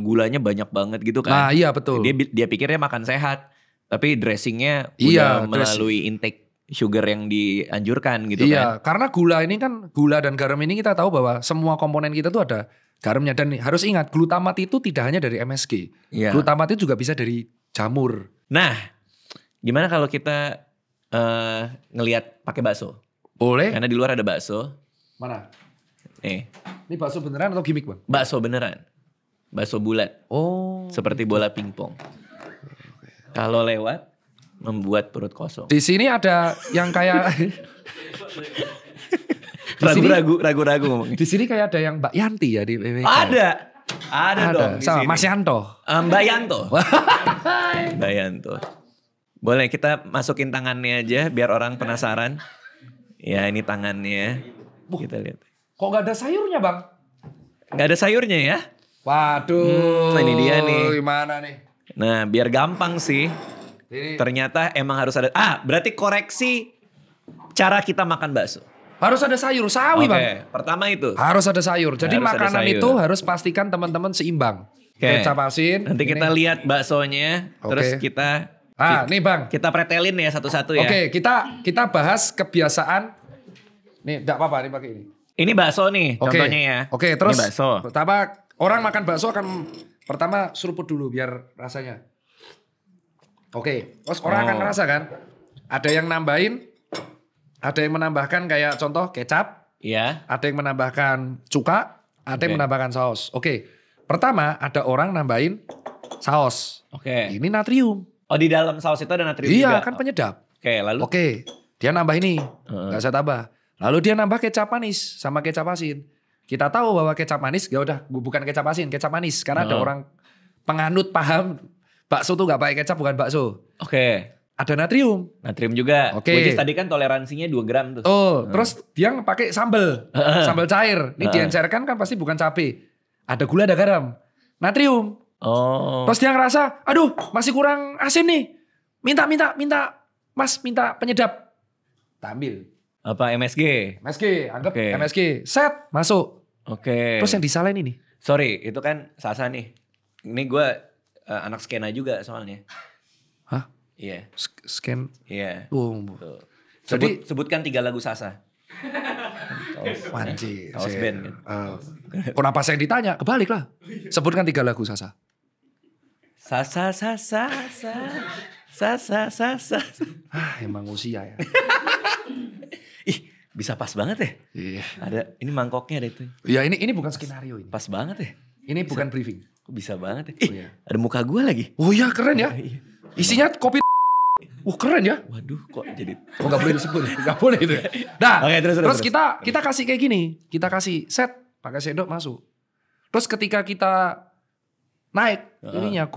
A: gulanya banyak banget gitu kan.
B: Nah iya betul.
A: Dia pikirnya makan sehat. Tapi dressingnya udah melalui intake sugar yang dianjurkan gitu kan.
B: Iya, karena gula dan garam ini kita tahu bahwa semua komponen kita tuh ada garamnya. Dan harus ingat, glutamat itu tidak hanya dari MSG. Glutamat itu juga bisa dari jamur.
A: Nah, gimana kalau kita ngelihat pakai bakso?
B: Boleh.
A: Karena di luar ada bakso.
B: Mana? Ini bakso beneran atau gimmick bang?
A: Bakso beneran. Bakso bulat. Seperti bola pingpong. Kalau lewat, membuat perut kosong.
B: Di sini ada yang kayak
A: ragu-ragu ngomongnya.
B: Di sini kayak ada yang Mbak Yanti ya di BWK.
A: Ada dong.
B: Sama Mas Yanto.
A: Mbak Yanto. Mbak Yanto. Boleh kita masukin tangannya aja biar orang penasaran. Ya ini tangannya. Kita lihat.
B: Kok gak ada sayurnya bang?
A: Gak ada sayurnya ya?
B: Waduh.
A: Ini dia nih.
B: Gimana nih?
A: Nah biar gampang sih.
B: Ini.
A: Ternyata emang harus ada. Berarti koreksi cara kita makan bakso.
B: Harus ada sayur, sawi bang.
A: Pertama itu.
B: Harus ada sayur. Jadi
A: harus
B: makanan itu harus pastikan teman-teman seimbang. Kecap asin.
A: Nanti kita lihat baksonya. Terus kita.
B: Nih bang.
A: Kita pretelin ya satu-satu ya.
B: Kita bahas kebiasaan. Nih enggak apa-apa, ini pakai ini.
A: Ini bakso nih contohnya ya.
B: Terus
A: ini bakso.
B: Pertama orang makan bakso akan pertama seruput dulu biar rasanya. Terus orang akan ngerasa kan. Ada yang nambahin, ada yang menambahkan kayak contoh kecap.
A: Iya.
B: Ada yang menambahkan cuka, ada yang menambahkan saus. Pertama ada orang nambahin saus. Ini natrium.
A: Di dalam saus itu ada natrium juga?
B: Iya kan penyedap.
A: Lalu?
B: Dia nambah ini, gak saya tambah. Lalu dia nambah kecap manis sama kecap asin. Kita tahu bahwa kecap manis, ya udah bukan kecap asin, kecap manis. Karena ada orang penganut paham bakso tuh gak pakai kecap, bukan bakso. Ada natrium.
A: Natrium juga. Which is tadi kan toleransinya 2 gram tuh.
B: Terus dia pakai sambal. Sambal cair. Ini diencerkan kan pasti bukan cabai. Ada gula, ada garam. Natrium. Terus dia ngerasa, aduh masih kurang asin nih. Minta. Mas minta penyedap. Ambil.
A: Apa MSG?
B: Anggap MSG. Set, masuk. Terus yang disalahin ini.
A: Sorry, itu kan Sasa nih. Ini gue anak skena juga soalnya.
B: Hah?
A: Iya.
B: Scan?
A: Iya. Sebutkan 3 lagu Sasa.
B: Panji.
A: Kaos band kan.
B: Kenapa saya ditanya? Kebalik lah. Sebutkan 3 lagu Sasa.
A: Sasa.
B: Emang usia ya.
A: Bisa pas banget ya.
B: Iya.
A: Ada ini mangkoknya ada itu.
B: Ya ini bukan skenario ini.
A: Pas banget ya.
B: Ini bukan briefing.
A: Kok bisa banget ya. Ada muka gue lagi.
B: Oh iya keren ya. Isinya kopi. Keren ya.
A: Waduh kok jadi.
B: Gak boleh disebut. Gak boleh itu ya. Nah terus kita kasih kayak gini. Kita kasih set. Pakai sendok masuk. Terus ketika kita naik. Ininya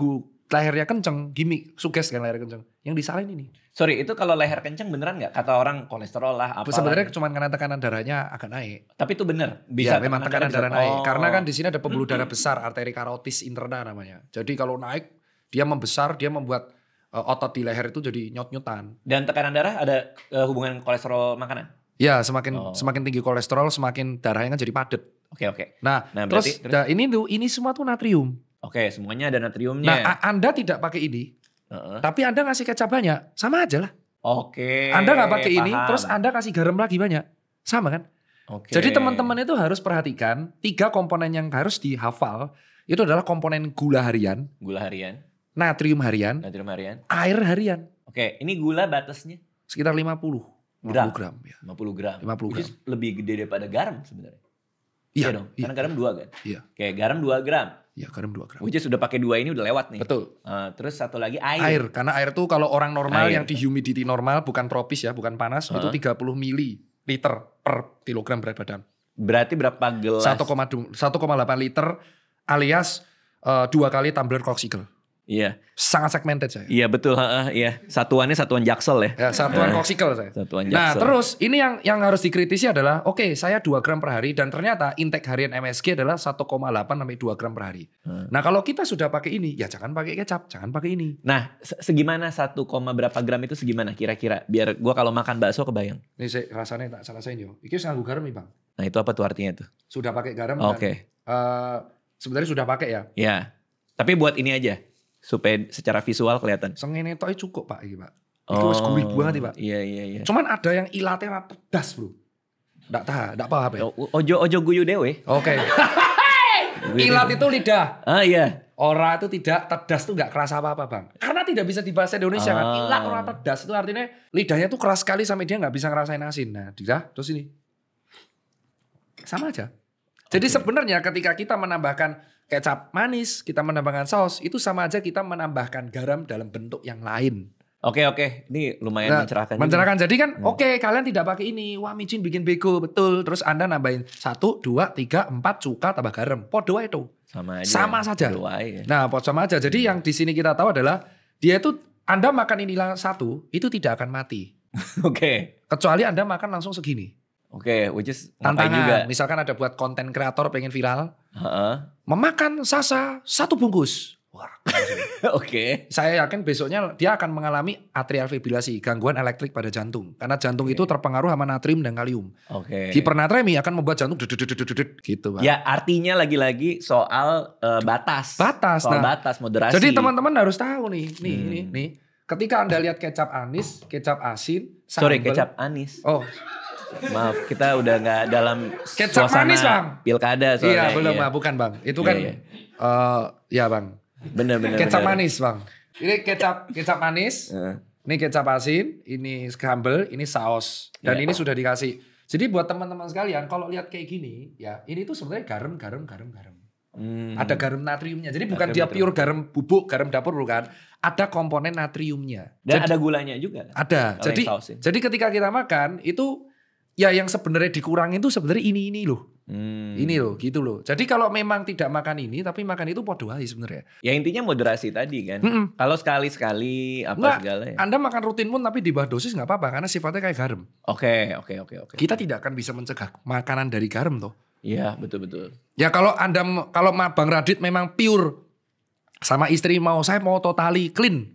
B: lehernya kenceng. Gimik. Suges kan leher kenceng. Yang disalahin ini.
A: Sorry itu kalau leher kenceng beneran gak? Kata orang kolesterol lah.
B: Sebenarnya cuma karena tekanan darahnya agak naik.
A: Tapi itu bener. Bisa
B: memang tekanan darah naik. Karena kan di sini ada pembuluh darah besar. Arteri karotis interna namanya. Jadi kalau naik. Dia membesar. Dia membuat otot di leher itu jadi nyut-nyutan. Dan
A: tekanan darah ada hubungan kolesterol makanan?
B: Ya semakin tinggi kolesterol. Semakin darahnya kan jadi padat.
A: Oke.
B: Nah terus ini semua tuh natrium.
A: Semuanya ada natriumnya.
B: Nah Anda tidak pakai ini. Tapi Anda ngasih kecap banyak, sama aja lah. Anda gak pakai ini, terus Anda kasih garam lagi banyak. Sama kan? Jadi teman-teman itu harus perhatikan 3 komponen yang harus dihafal. Itu adalah komponen gula harian. Natrium harian. Air harian.
A: Ini gula batasnya?
B: Sekitar 50 gram. Ya.
A: 50 gram.
B: Which
A: is lebih gede daripada garam sebenarnya.
B: Iya
A: dong, karena garam 2 kan?
B: Iya.
A: Garam 2 gram.
B: Iya garam 2 gram.
A: Which is sudah pakai 2 ini udah lewat nih.
B: Betul.
A: Terus satu lagi air.
B: Karena air tuh kalau orang normal yang di humidity normal, bukan tropis ya, bukan panas, itu 30 mililiter per kilogram berat badan.
A: Berarti berapa gelas?
B: 1,8 liter alias 2 kali tumbler Coxicle.
A: Iya.
B: Sangat segmented saya.
A: Iya betul, iya. Satuannya satuan Jaksel ya.
B: Ya, satuan koksikel saya.
A: Satuan
B: Nah,
A: Jaksel.
B: terus ini yang harus dikritisi adalah oke, saya 2 gram per hari dan ternyata intake harian MSG adalah 1,8 sampai 2 gram per hari. Nah, kalau kita sudah pakai ini, ya jangan pakai kecap, jangan pakai ini.
A: Nah, segimana 1, berapa gram itu segimana kira-kira? Biar gua kalau makan bakso kebayang.
B: Ini rasanya tak salah saya yo. Iki nganggo garam nih, Bang.
A: Nah, itu apa tuh artinya tuh?
B: Sudah pakai garam
A: Oke.
B: sebenarnya sudah pakai ya.
A: Ya. Tapi buat ini aja supaya secara visual kelihatan.
B: Sengene tok cukup, Pak, iki, Pak. Iki wis gurih banget, Pak.
A: Iya.
B: Cuman ada yang ilatnya pedas, Bro. Ndak apa-apa ya.
A: Ojo guyu dewe.
B: Oke. Ilat itu lidah.
A: Iya.
B: Ora itu tidak pedas tuh nggak keras apa-apa, Bang. Karena tidak bisa di bahasa Indonesia kan. Ilat ora pedas itu artinya lidahnya tuh keras sekali sampai dia nggak bisa ngerasain asin. Nah, terus ini. Sama aja. Jadi sebenarnya ketika kita menambahkan kecap manis, kita menambahkan saus, itu sama aja kita menambahkan garam dalam bentuk yang lain.
A: Oke. Ini lumayan mencerahkan.
B: Mencerahkan. Jadi kan oke, kalian tidak pakai ini. Wah, micin bikin bego, betul. Terus Anda nambahin 1, 2, 3, 4 cuka tambah garam. Podo itu.
A: Sama aja.
B: Sama saja.
A: Ya.
B: Nah, sama aja. Jadi yang di sini kita tahu adalah dia itu Anda makan ini satu, itu tidak akan mati.
A: Oke.
B: Kecuali Anda makan langsung segini.
A: Oke, which is
B: tantangan
A: juga.
B: Misalkan ada buat konten kreator pengen viral. Memakan sasa 1 bungkus. Wah.
A: Oke.
B: Saya yakin besoknya dia akan mengalami atrial fibrilasi, gangguan elektrik pada jantung. Karena jantung itu terpengaruh sama natrium dan kalium.
A: Oke.
B: Hipernatremi akan membuat jantung gitu, Pak.
A: Ya, artinya lagi-lagi soal batas.
B: Nah,
A: Soal batas, moderasi.
B: Jadi teman-teman harus tahu nih. Ketika Anda lihat kecap anis, kecap asin, sambal.
A: Sorry, kecap anis.
B: Oh.
A: Maaf, kita udah nggak dalam
B: kecap
A: suasana
B: manis, Bang.
A: Pilkada soalnya.
B: Iya, belum, bukan, Bang. Itu kan ya, Bang.
A: Bener.
B: Kecap manis, Bang. Ini kecap manis. Ini kecap asin, ini sambal, ini saus. Dan ini sudah dikasih. Jadi buat teman-teman sekalian, kalau lihat kayak gini, ya ini tuh sebenarnya garam. Ada garam natriumnya. Jadi bukan dia pure garam bubuk, garam dapur bukan. Ada komponen natriumnya.
A: Dan ada gulanya juga.
B: Ada. Jadi ketika kita makan itu ya yang sebenarnya dikurangin itu sebenarnya ini loh. Ini loh, gitu loh. Jadi kalau memang tidak makan ini tapi makan itu podo aja sebenarnya.
A: Ya intinya moderasi tadi kan. Kalau sekali-sekali segala ya.
B: Anda makan rutin pun tapi di bawah dosis nggak apa-apa karena sifatnya kayak garam.
A: Oke.
B: Kita tidak akan bisa mencegah makanan dari garam toh.
A: Iya, betul.
B: Ya kalau Bang Radit memang pure sama istri saya mau totally clean.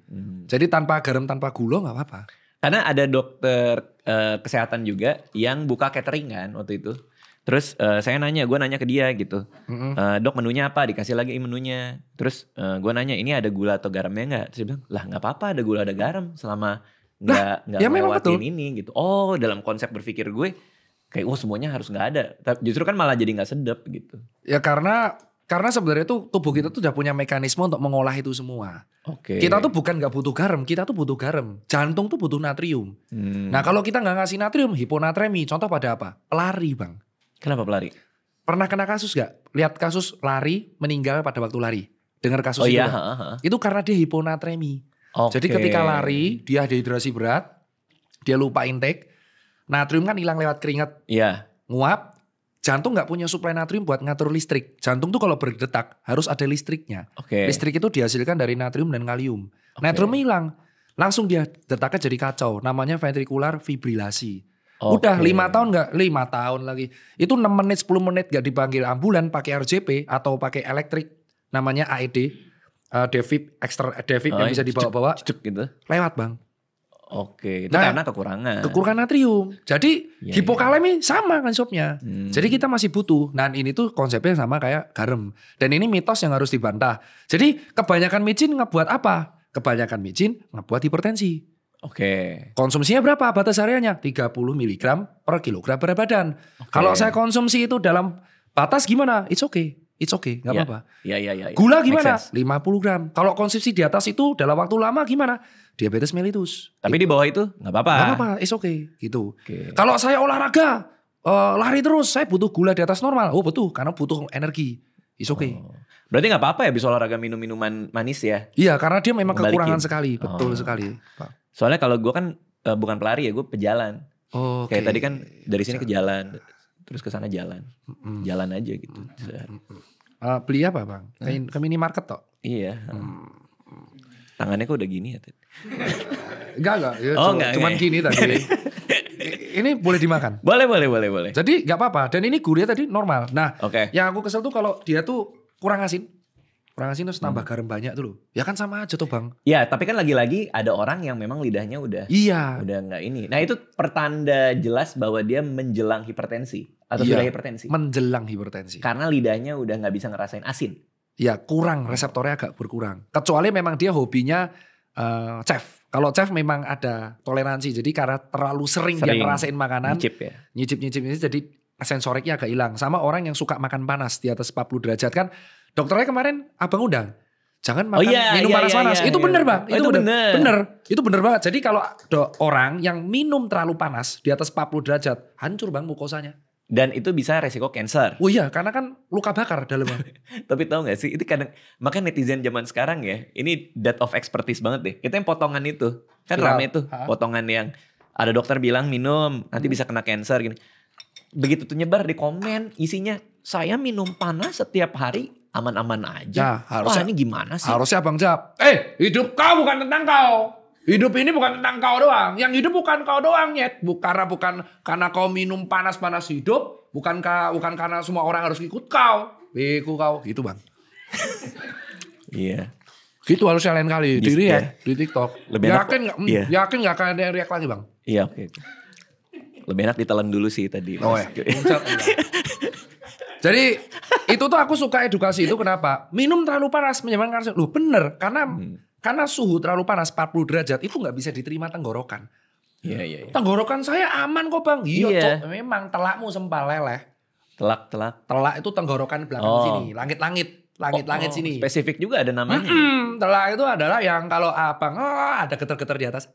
B: Jadi tanpa garam, tanpa gula nggak apa-apa.
A: Karena ada dokter kesehatan juga yang buka catering kan waktu itu. Terus gue nanya ke dia gitu. Dok, menunya apa? Dikasih lagi menunya. Terus gue nanya, ini ada gula atau garamnya nggak? Terus dia bilang, lah nggak apa-apa ada gula ada garam selama nggak ngelewatin ini gitu. Oh, dalam konsep berpikir gue kayak semuanya harus nggak ada. Justru kan malah jadi nggak sedap gitu.
B: Ya karena sebenarnya tuh tubuh kita tuh udah punya mekanisme untuk mengolah itu semua.
A: Oke.
B: Kita tuh bukan nggak butuh garam, kita tuh butuh garam. Jantung tuh butuh natrium. Nah kalau kita nggak ngasih natrium, hiponatremi. Contoh pada apa? Pelari, Bang.
A: Kenapa pelari?
B: Pernah kena kasus gak? Lihat kasus lari meninggal pada waktu lari. Dengar kasus itu? Itu karena dia hiponatremi. Jadi ketika lari, dia dehidrasi berat, dia lupa intake, natrium kan hilang lewat keringat, nguap. Jantung nggak punya suplai natrium buat ngatur listrik. Jantung tuh kalau berdetak harus ada listriknya. Listrik itu dihasilkan dari natrium dan kalium. Natrium hilang, langsung dia detaknya jadi kacau. Namanya ventricular fibrilasi. Udah 5 tahun nggak? 5 tahun lagi. Itu 6 menit 10 menit nggak dipanggil ambulan pakai RJP atau pakai elektrik. Namanya AED, devib yang bisa dibawa-bawa.
A: Gitu.
B: Lewat, Bang.
A: Oke, itu karena kekurangan
B: natrium. Jadi hipokalemi sama konsepnya. Jadi kita masih butuh. Nah ini tuh konsepnya sama kayak garam. Dan ini mitos yang harus dibantah. Jadi kebanyakan micin ngebuat apa? Kebanyakan micin ngebuat hipertensi. Konsumsinya berapa? Batas hariannya 30 mg per kilogram berat badan. Kalau saya konsumsi itu dalam batas gimana? It's okay, nggak apa-apa. Gula gimana? 50 gram. Kalau konsumsi di atas itu dalam waktu lama gimana? Diabetes mellitus.
A: Tapi di bawah itu nggak apa-apa.
B: Nggak apa-apa, it's okay gitu. Kalau saya olahraga, lari terus, saya butuh gula di atas normal. Oh betul, karena butuh energi. It's okay.
A: Berarti nggak apa-apa ya bisa olahraga minum minuman manis ya?
B: Iya, karena dia memang kekurangan sekali, betul sekali, Pak.
A: Soalnya kalau gue kan bukan pelari ya, gue pejalan. Kayak tadi kan dari sini ke jalan, terus ke sana jalan. Jalan aja gitu.
B: Beli apa, Bang? Ke minimarket toh?
A: Iya. tangannya kok udah gini ya?
B: Enggak. Ya, cuman
A: ya.
B: gini tadi. Ini boleh dimakan.
A: Boleh.
B: Jadi gak apa-apa. Dan ini gurihnya tadi normal. Nah,
A: yang
B: aku kesel tuh kalau dia tuh kurang asin. Kurang asin terus nambah garam banyak tuh loh. Ya kan sama aja tuh bang.
A: Ya tapi kan lagi-lagi ada orang yang memang lidahnya udah nggak ini. Nah itu pertanda jelas bahwa dia menjelang hipertensi. Atau sudah hipertensi.
B: Menjelang hipertensi.
A: Karena lidahnya udah gak bisa ngerasain asin.
B: Ya kurang, reseptornya agak berkurang. Kecuali memang dia hobinya chef. Kalau chef memang ada toleransi. Jadi karena terlalu sering dia ngerasain makanan. Nyicip jadi sensoriknya agak hilang. Sama orang yang suka makan panas di atas 40 derajat kan. Dokternya kemarin abang undang. Jangan makan minum panas-panas. Itu bener bang. Itu bener. Itu bener banget. Jadi kalau orang yang minum terlalu panas di atas 40 derajat. Hancur bang mukosanya.
A: Dan itu bisa resiko cancer.
B: Oh iya karena kan luka bakar dalamnya.
A: Tapi tahu gak sih itu kadang. Makanya netizen zaman sekarang ya. Ini depth of expertise banget deh. Kita yang potongan itu. Kan rame tuh potongan yang. Ada dokter bilang minum. Nanti bisa kena cancer gini. Begitu tuh nyebar di komen isinya. Saya minum panas setiap hari. Aman-aman aja.
B: Nah, harusnya
A: ini gimana sih?
B: Harusnya Bang jawab. Hidup kau bukan tentang kau. Hidup ini bukan tentang kau doang. Yang hidup bukan kau doang, Nyet. Bukan kau minum panas-panas hidup. Bukan karena semua orang harus ikut kau. Ikut kau. Gitu Bang.
A: Iya.
B: Gitu harusnya lain kali. Di TikTok.
A: Lebih
B: yakin gak akan ada yang react lagi Bang?
A: Iya oke. Lebih enak ditelan dulu sih tadi.
B: Jadi itu tuh aku suka edukasi itu kenapa? Minum terlalu panas menyebabkan kanker. Loh bener. Karena suhu terlalu panas 40 derajat itu gak bisa diterima tenggorokan.
A: Iya.
B: Tenggorokan saya aman kok bang. Iya. Memang telakmu sempal leleh. Telak itu tenggorokan belakang sini. Langit sini.
A: Spesifik juga ada namanya.
B: Telak itu adalah yang kalau abang ada getar-getar di atas.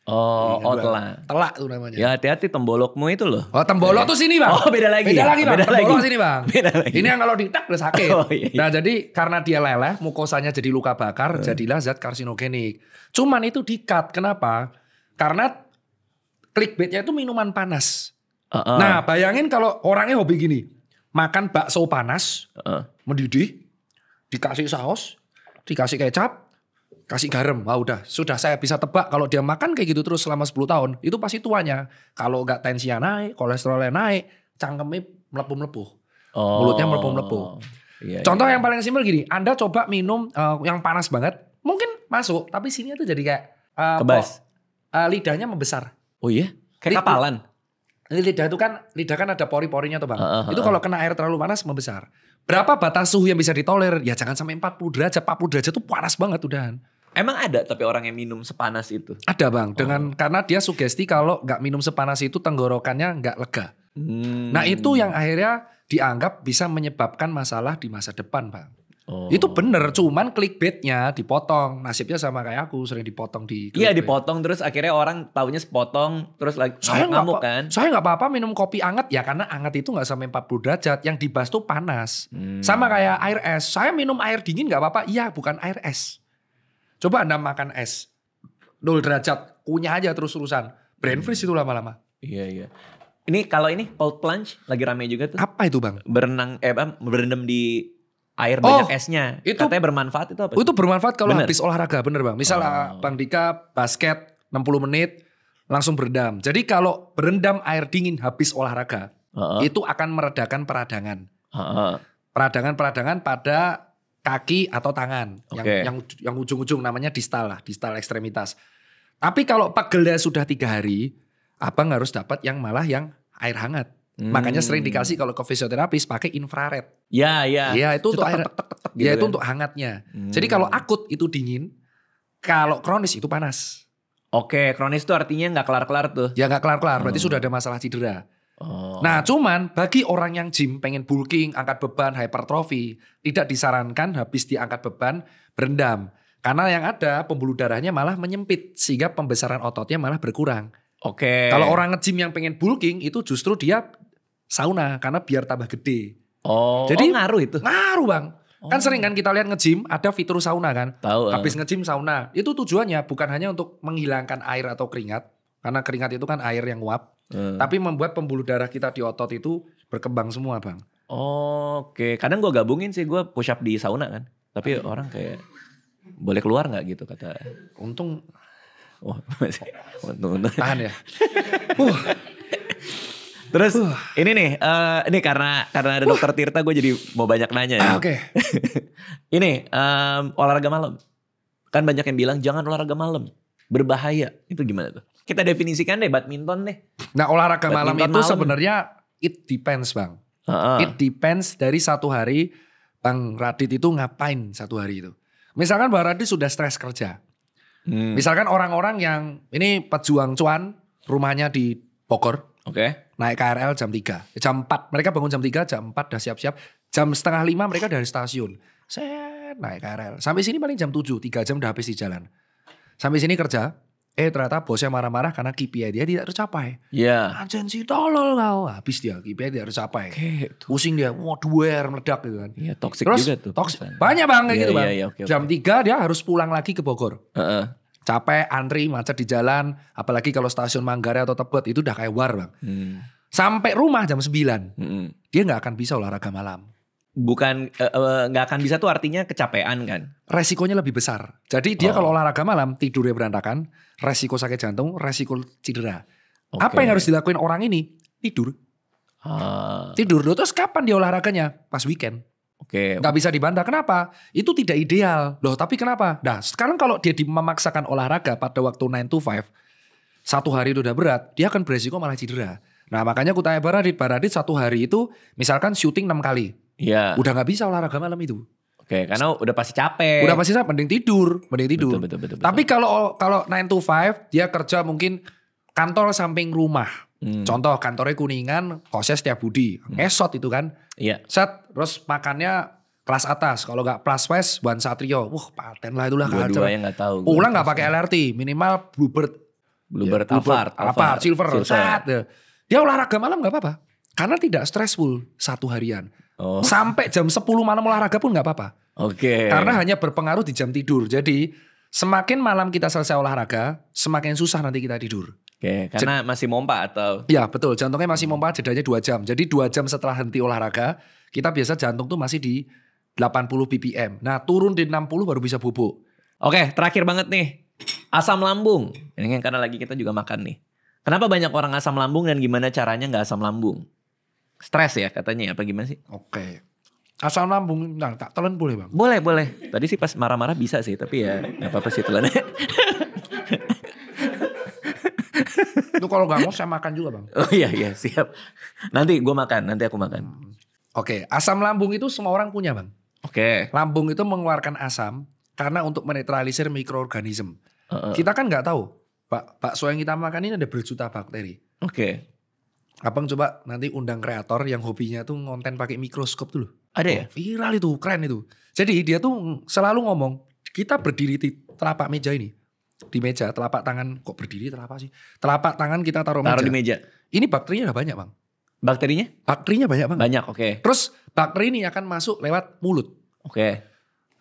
A: Telak.
B: Telak tuh namanya.
A: Ya hati-hati tembolokmu itu loh.
B: Oh tembolok tuh sini bang.
A: Oh beda lagi.
B: Beda lagi bang. Tembolok sini bang.
A: Beda lagi.
B: Ini yang kalau ditak udah sakit. Nah jadi karena dia leleh, mukosanya jadi luka bakar, jadilah zat karsinogenik. Cuman itu di-cut. Kenapa? Karena clickbaitnya itu minuman panas. Nah bayangin kalau orangnya hobi gini. Makan bakso panas, mendidih, dikasih saus, dikasih kecap, kasih garam. Wah udah, sudah saya bisa tebak kalau dia makan kayak gitu terus selama 10 tahun. Itu pasti tuanya. Kalau enggak tensinya naik, kolesterolnya naik, cangkemnya melepuh-melepuh. Mulutnya melepuh-melepuh. Contoh yang paling simpel gini. Anda coba minum yang panas banget. Mungkin masuk, tapi sini tuh jadi kayak
A: kebas.
B: Lidahnya membesar.
A: Oh iya? Kayak kapalan.
B: Lidah kan ada pori-porinya tuh bang. Itu kalau kena air terlalu panas membesar. Berapa batas suhu yang bisa ditoler? Ya jangan sampai 40 derajat. 40 derajat tuh panas banget udahan.
A: Emang ada tapi orang yang minum sepanas itu?
B: Ada bang, karena dia sugesti kalau nggak minum sepanas itu tenggorokannya nggak lega. Nah itu yang akhirnya dianggap bisa menyebabkan masalah di masa depan bang. Itu bener, cuman clickbaitnya dipotong. Nasibnya sama kayak aku, sering dipotong di clickbait.
A: Iya dipotong terus akhirnya orang taunya sepotong terus lagi ngamuk kan.
B: Saya nggak apa-apa minum kopi anget ya karena anget itu nggak sampai 40 derajat. Yang dibahas tuh panas. Sama kayak air es. Saya minum air dingin nggak apa-apa. Iya bukan air es. Coba Anda makan es 0 derajat, kunyah aja terus-terusan. Brain freeze itu lama-lama.
A: Iya. Ini kalau ini cold plunge lagi rame juga tuh.
B: Apa itu bang?
A: Berendam di air banyak esnya. Itu katanya bermanfaat itu apa?
B: Itu bermanfaat kalau habis olahraga bener bang. Misal Bang Dika basket 60 menit langsung berendam. Jadi kalau berendam air dingin habis olahraga itu akan meredakan peradangan. Peradangan pada kaki atau tangan. Yang ujung-ujung namanya distal ekstremitas. Tapi kalau pegelnya sudah 3 hari, abang harus dapat yang malah yang air hangat. Makanya sering dikasih kalau ke fisioterapis pakai infrared.
A: Ya.
B: Ya itu untuk air.
A: Gitu
B: ya itu untuk hangatnya. Jadi kalau akut itu dingin, kalau kronis itu panas.
A: Oke, kronis itu artinya nggak kelar-kelar tuh.
B: Ya nggak kelar-kelar, berarti sudah ada masalah cedera. Nah cuman bagi orang yang gym pengen bulking, angkat beban, hypertrofi, tidak disarankan habis diangkat beban berendam. Karena yang ada pembuluh darahnya malah menyempit sehingga pembesaran ototnya malah berkurang.
A: Oke.
B: Kalau orang nge-gym yang pengen bulking itu justru dia sauna karena biar tambah gede. Jadi
A: ngaruh itu?
B: Ngaruh bang. Kan sering kan kita lihat nge-gym ada fitur sauna kan.
A: Tahu.
B: Habis nge-gym sauna. Itu tujuannya bukan hanya untuk menghilangkan air atau keringat. Karena keringat itu kan air yang uap. Tapi membuat pembuluh darah kita di otot itu berkembang semua bang.
A: Oke. Kadang gue gabungin sih, gue push up di sauna kan. Tapi orang kayak boleh keluar nggak gitu kata.
B: Untung
A: Untung.
B: tahan ya.
A: Terus ini nih, ini karena ada Dokter Tirta gue jadi mau banyak nanya ya.
B: Oke.
A: Ini olahraga malam. Kan banyak yang bilang jangan olahraga malam, berbahaya. Itu gimana tuh? Kita definisikan deh badminton deh.
B: Nah olahraga malam itu
A: malam.
B: sebenarnya it depends Bang. It depends dari satu hari Bang Radit itu ngapain satu hari itu. Misalkan Bang Radit sudah stres kerja. Misalkan orang-orang yang ini pejuang cuan rumahnya di Bogor.
A: Oke.
B: Naik KRL jam 3. Jam 4 mereka bangun jam 3, jam 4 udah siap-siap. Jam 4:30 mereka dari stasiun. Set naik KRL. Sampai sini paling jam 7, 3 jam udah habis di jalan. Sampai sini kerja. Ternyata bosnya marah-marah karena KPI dia tidak tercapai.
A: Iya.
B: Anjir si tolol kau. Habis dia KPI tidak tercapai. Pusing dia. Wah duer meledak gitu kan.
A: Iya toxic
B: Terus,
A: juga tuh.
B: Banyak Bang kayak gitu Bang.
A: Okay.
B: Jam 3 dia harus pulang lagi ke Bogor. Capek, antri, macet di jalan. Apalagi kalau stasiun Manggarai atau Tebet itu udah kayak war Bang. Sampai rumah jam 9. Dia gak akan bisa olahraga malam.
A: Bukan nggak akan bisa tuh artinya kecapean kan?
B: Resikonya lebih besar. Jadi dia kalau olahraga malam tidurnya berantakan, resiko sakit jantung, resiko cedera. Apa yang harus dilakuin orang ini? Tidur. Tidur. Terus kapan dia olahraganya? Pas weekend. Nggak bisa dibantah. Kenapa? Itu tidak ideal. Loh tapi kenapa? Nah sekarang kalau dia memaksakan olahraga pada waktu 9 to 5, satu hari itu udah berat, dia akan beresiko malah cedera. Nah makanya aku tanya Baradit satu hari itu misalkan syuting 6 kali. Iya. Udah gak bisa olahraga malam itu.
A: Karena udah pasti capek.
B: Udah pasti capek, mending tidur.
A: Betul.
B: Tapi kalau 9 to 5 dia kerja mungkin kantor samping rumah. Contoh kantornya Kuningan, kosnya Setiabudi. Ngesot itu kan. Iya. Set, terus makannya kelas atas. Kalau gak plus west, Wan Satrio. Paten lah itulah.
A: Dua-duanya gak tahu.
B: Pulang gak pakai LRT, minimal Bluebird, Alphard, Silver. Saat dia olahraga malam gak apa-apa. Karena tidak stressful satu harian. Sampai jam 10 malam olahraga pun gak apa-apa. Karena hanya berpengaruh di jam tidur. Jadi semakin malam kita selesai olahraga, semakin susah nanti kita tidur.
A: Karena masih mompa atau?
B: Ya betul, jantungnya masih mompa, jedanya 2 jam. Jadi 2 jam setelah henti olahraga, kita biasa jantung tuh masih di 80 BPM. Nah turun di 60 baru bisa bubuk.
A: Terakhir banget nih. Asam lambung. Ini kan karena lagi kita juga makan nih. Kenapa banyak orang asam lambung dan gimana caranya gak asam lambung? Stres ya katanya apa gimana sih?
B: Asam lambung, tak telan boleh Bang?
A: Boleh. Tadi sih pas marah-marah bisa sih, tapi ya gak apa-apa sih telannya.
B: Itu kalau gak mau saya makan juga Bang.
A: Oh iya siap. Nanti gue makan, nanti aku makan.
B: Asam lambung itu semua orang punya Bang. Lambung itu mengeluarkan asam karena untuk menetralisir mikroorganisme. Kita kan gak tahu, bakso yang kita makan ini ada berjuta bakteri. Abang coba nanti undang kreator yang hobinya tuh ngonten pakai mikroskop dulu.
A: Ada ya?
B: Viral itu, keren itu. Jadi dia tuh selalu ngomong, kita berdiri di telapak meja ini. Di meja, telapak tangan, kok berdiri telapak sih? Telapak tangan kita taruh
A: di meja.
B: Ini bakterinya udah banyak Bang.
A: Bakterinya?
B: Bakterinya banyak Bang.
A: Banyak,
B: Terus bakteri ini akan masuk lewat mulut.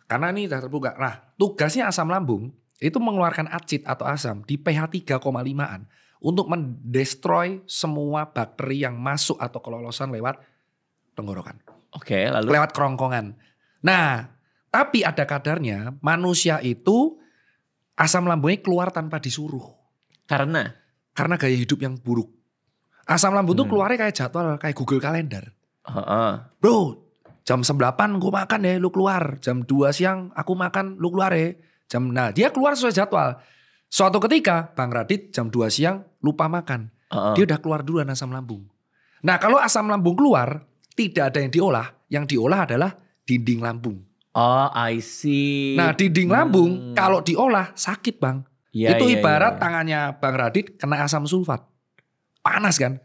B: Karena ini udah terbuka. Nah tugasnya asam lambung itu mengeluarkan acid atau asam di pH 3,5an. Untuk mendestroy semua bakteri yang masuk atau kelolosan lewat tenggorokan.
A: Lalu?
B: Lewat kerongkongan. Nah, tapi ada kadarnya manusia itu asam lambungnya keluar tanpa disuruh.
A: Karena
B: gaya hidup yang buruk. Asam lambung tuh keluarnya kayak jadwal, kayak Google Kalender. Bro, jam 9 gue makan ya, lu keluar. Jam 2 siang aku makan, lu keluar ya. Nah dia keluar sesuai jadwal. Suatu ketika Bang Radit jam 2 siang lupa makan. Dia udah keluar duluan asam lambung. Nah kalau asam lambung keluar, tidak ada yang diolah. Yang diolah adalah dinding lambung.
A: I see.
B: Nah dinding lambung kalau diolah sakit Bang. Itu ibarat tangannya Bang Radit kena asam sulfat. Panas kan.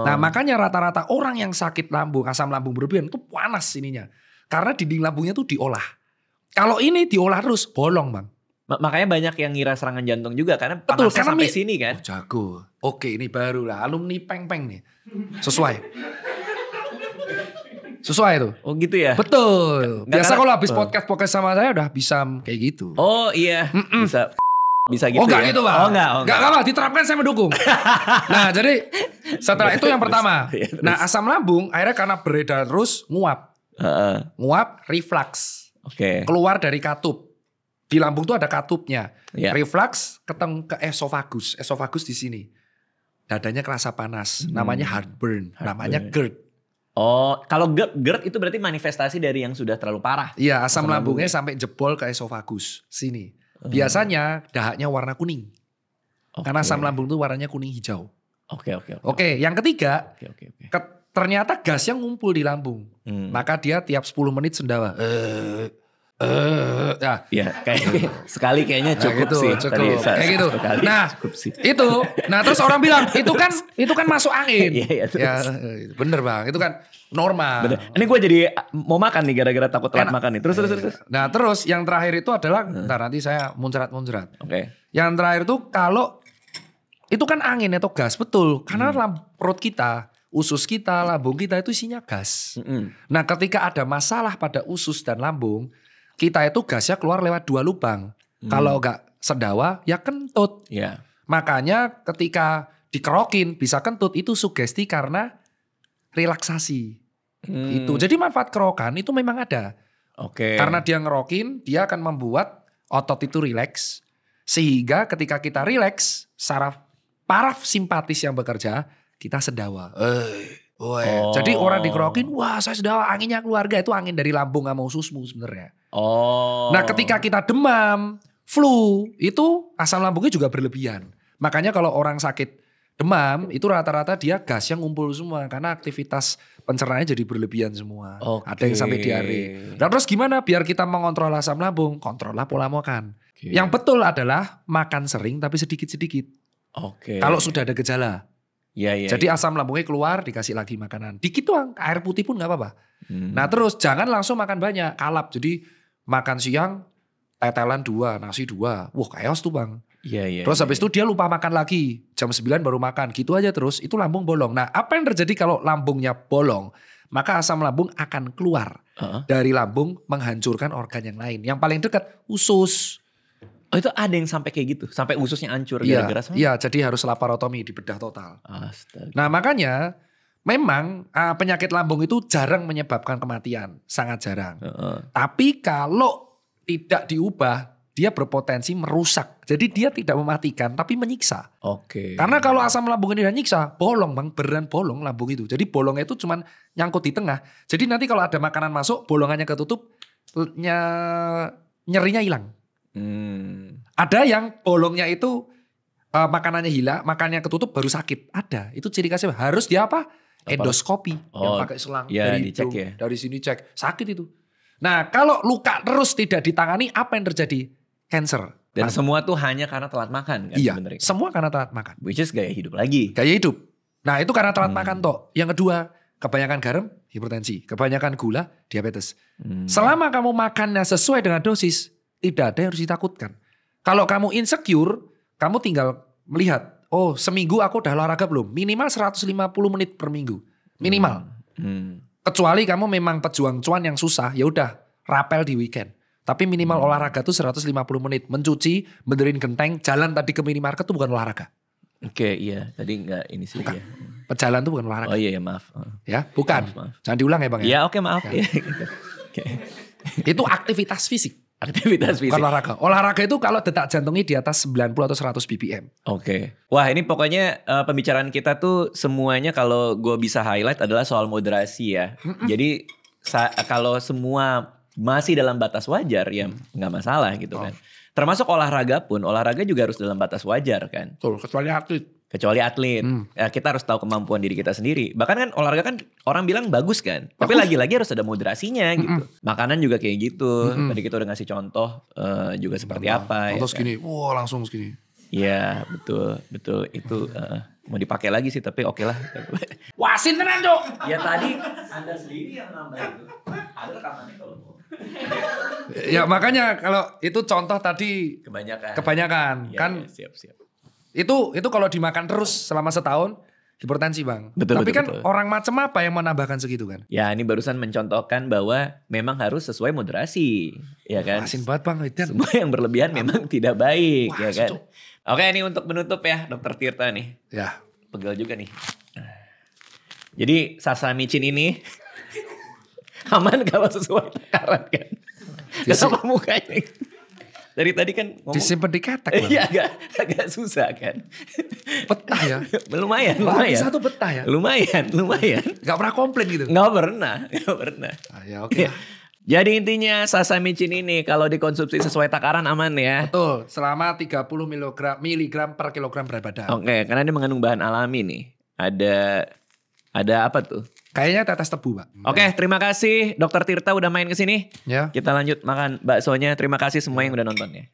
B: Nah makanya rata-rata orang yang sakit lambung, asam lambung berlebihan itu panas ininya. Karena dinding lambungnya tuh diolah. Kalau ini diolah terus bolong Bang.
A: Makanya banyak yang ngira serangan jantung juga karena panasnya sampai sini kan.
B: Jago. Oke ini baru lah alumni peng-peng nih. Sesuai itu.
A: Oh gitu ya?
B: Betul. Biasa kalau habis podcast sama saya udah bisa kayak gitu.
A: Oh iya. Bisa gitu
B: enggak
A: ya?
B: gitu Bang. Enggak apa, diterapkan saya mendukung. Nah jadi setelah itu yang pertama. Nah asam lambung akhirnya karena beredar terus nguap. Nguap reflux. Keluar dari katup. Di lambung tuh ada katupnya.
A: Yeah.
B: Reflux ketemu ke esofagus. Esofagus di sini. Dadanya kerasa panas. Namanya heartburn. Namanya GERD.
A: Oh, kalau GERD itu berarti manifestasi dari yang sudah terlalu parah.
B: Iya, asam lambungnya sampai jebol ke esofagus. Sini. Biasanya dahaknya warna kuning. Karena asam lambung tuh warnanya kuning hijau. Oke, yang ketiga. Ternyata gas yang ngumpul di lambung. Maka dia tiap 10 menit sendawa.
A: Ya, kayak sekali kayaknya cukup sih.
B: Cukup. Kayak gitu. Nah, itu. Nah, terus orang bilang itu kan masuk angin. Ya, bener Bang. Itu kan normal.
A: Bener. Ini gue jadi mau makan nih gara-gara takut telat makan nih. Terus.
B: Nah, terus yang terakhir itu adalah nanti saya muncrat.
A: Oke.
B: Yang terakhir itu kalau itu kan angin atau gas, betul. Karena perut kita, usus kita, lambung kita itu isinya gas. Nah, ketika ada masalah pada usus dan lambung, kita itu gasnya keluar lewat 2 lubang. Kalau enggak sendawa, ya kentut.
A: Yeah.
B: Makanya ketika dikerokin bisa kentut, itu sugesti karena relaksasi. Itu. Jadi manfaat kerokan itu memang ada. Karena dia ngerokin, dia akan membuat otot itu rileks. Sehingga ketika kita rileks, saraf parasimpatis yang bekerja, kita sendawa. Jadi orang dikerokin, wah saya sendawa, anginnya keluarga. Itu angin dari lambung sama ususmu sebenarnya. Nah ketika kita demam, flu, itu asam lambungnya juga berlebihan. Makanya kalau orang sakit demam, itu rata-rata dia gas yang ngumpul semua. Karena aktivitas pencernaannya jadi berlebihan semua. Ada yang sampai diare. Nah terus gimana biar kita mengontrol asam lambung? Kontrollah pola makan. Yang betul adalah makan sering tapi sedikit-sedikit. Kalau sudah ada gejala. Jadi asam lambungnya keluar, dikasih lagi makanan. Dikit doang, air putih pun gak apa-apa. Nah terus jangan langsung makan banyak, kalap. Jadi makan siang, tetelan 2, nasi 2. Wah chaos tuh Bang. Terus habis itu dia lupa makan lagi. Jam 9 baru makan, gitu aja terus. Itu lambung bolong. Nah apa yang terjadi kalau lambungnya bolong? Maka asam lambung akan keluar dari lambung menghancurkan organ yang lain. Yang paling dekat, usus.
A: Oh itu ada yang sampai kayak gitu? Sampai ususnya hancur gara-gara sama?
B: Iya, jadi harus laparotomi, dibedah total.
A: Astaga.
B: Nah makanya memang penyakit lambung itu jarang menyebabkan kematian. Sangat jarang. Tapi kalau tidak diubah, dia berpotensi merusak. Jadi dia tidak mematikan, tapi menyiksa. Karena kalau asam lambung ini udah nyiksa, bolong Bang, beneran bolong lambung itu. Jadi bolongnya itu cuma nyangkut di tengah. Jadi nanti kalau ada makanan masuk, bolongannya ketutup, nyerinya hilang. Ada yang bolongnya itu makanannya hilang, makanannya ketutup baru sakit. Ada, itu ciri khasnya harus dia apa? Endoskopi yang pakai selang dari
A: dicek
B: hidung, dari sini cek, sakit itu. Nah kalau luka terus tidak ditangani, apa yang terjadi? Cancer.
A: Dan semua tuh hanya karena telat makan kan?
B: Iya,
A: sebenarnya.
B: Semua karena telat makan.
A: Which is gaya hidup lagi.
B: Gaya hidup. Nah itu karena telat makan toh. Yang kedua, kebanyakan garam, hipertensi. Kebanyakan gula, diabetes. Selama kamu makannya sesuai dengan dosis, tidak ada yang harus ditakutkan. Kalau kamu insecure, kamu tinggal melihat, oh seminggu aku udah olahraga belum? Minimal 150 menit per minggu. Minimal. Kecuali kamu memang pejuang cuan yang susah, ya udah rapel di weekend. Tapi minimal olahraga tuh 150 menit. Mencuci, benerin genteng, jalan tadi ke minimarket tuh bukan olahraga.
A: Iya. Tadi enggak ini sih.
B: Bukan. Pejalan tuh bukan olahraga.
A: Oh iya maaf.
B: Ya, bukan.
A: Maaf.
B: Jangan diulang ya Bang ya.
A: Ya oke maaf. Ya.
B: Itu aktivitas fisik.
A: Aktivitas fisik.
B: Bukan olahraga. Olahraga itu kalau detak jantungnya di atas 90 atau 100 BPM.
A: Wah ini pokoknya pembicaraan kita tuh semuanya kalau gue bisa highlight adalah soal moderasi ya. Jadi kalau semua masih dalam batas wajar ya nggak masalah gitu kan. Termasuk olahraga pun, olahraga juga harus dalam batas wajar kan.
B: Betul, kecuali atlet.
A: Ya, kita harus tahu kemampuan diri kita sendiri. Bahkan kan olahraga kan orang bilang bagus kan. Tapi lagi-lagi harus ada moderasinya gitu. Makanan juga kayak gitu. Tadi kita udah ngasih contoh juga seperti apa.
B: Contoh
A: ya,
B: segini, wah langsung segini.
A: Iya betul. Itu mau dipakai lagi sih tapi oke lah.
B: Wasin tenan Cok.
A: Ya tadi Anda sendiri yang nambah itu. Ada rekamannya kalau mau.
B: Ya makanya kalau itu contoh tadi kebanyakan
A: ya,
B: kan
A: ya, siap.
B: Itu kalau dimakan terus selama setahun hipertensi Bang. Tapi kan orang macam apa yang menambahkan segitu kan? Ya
A: ini barusan mencontohkan bahwa memang harus sesuai moderasi, ya kan?
B: Asin banget Bang.
A: Semua yang berlebihan memang tidak baik, ya kan? Oke ini untuk menutup ya Dokter Tirta nih.
B: Ya.
A: Pegel juga nih. Jadi sasamicin ini aman kalau sesuai takaran kan? Kenapa mukanya? Dari tadi kan ngomong.
B: Disimpan di ketek.
A: Iya agak susah kan.
B: Betah ya.
A: lumayan.
B: Satu betah ya.
A: Lumayan.
B: Gak pernah komplain gitu.
A: Gak pernah.
B: Ya oke.
A: Jadi intinya sasa micin ini kalau dikonsumsi sesuai takaran aman ya.
B: Betul, selama 30 miligram per kilogram berat badan.
A: Oke, karena dia mengandung bahan alami nih. Ada apa tuh?
B: Kayaknya tetes tebu, Pak.
A: Oke, terima kasih Dokter Tirta udah main ke sini.
B: Ya.
A: Kita lanjut makan baksonya. Terima kasih semua yang udah nonton ya.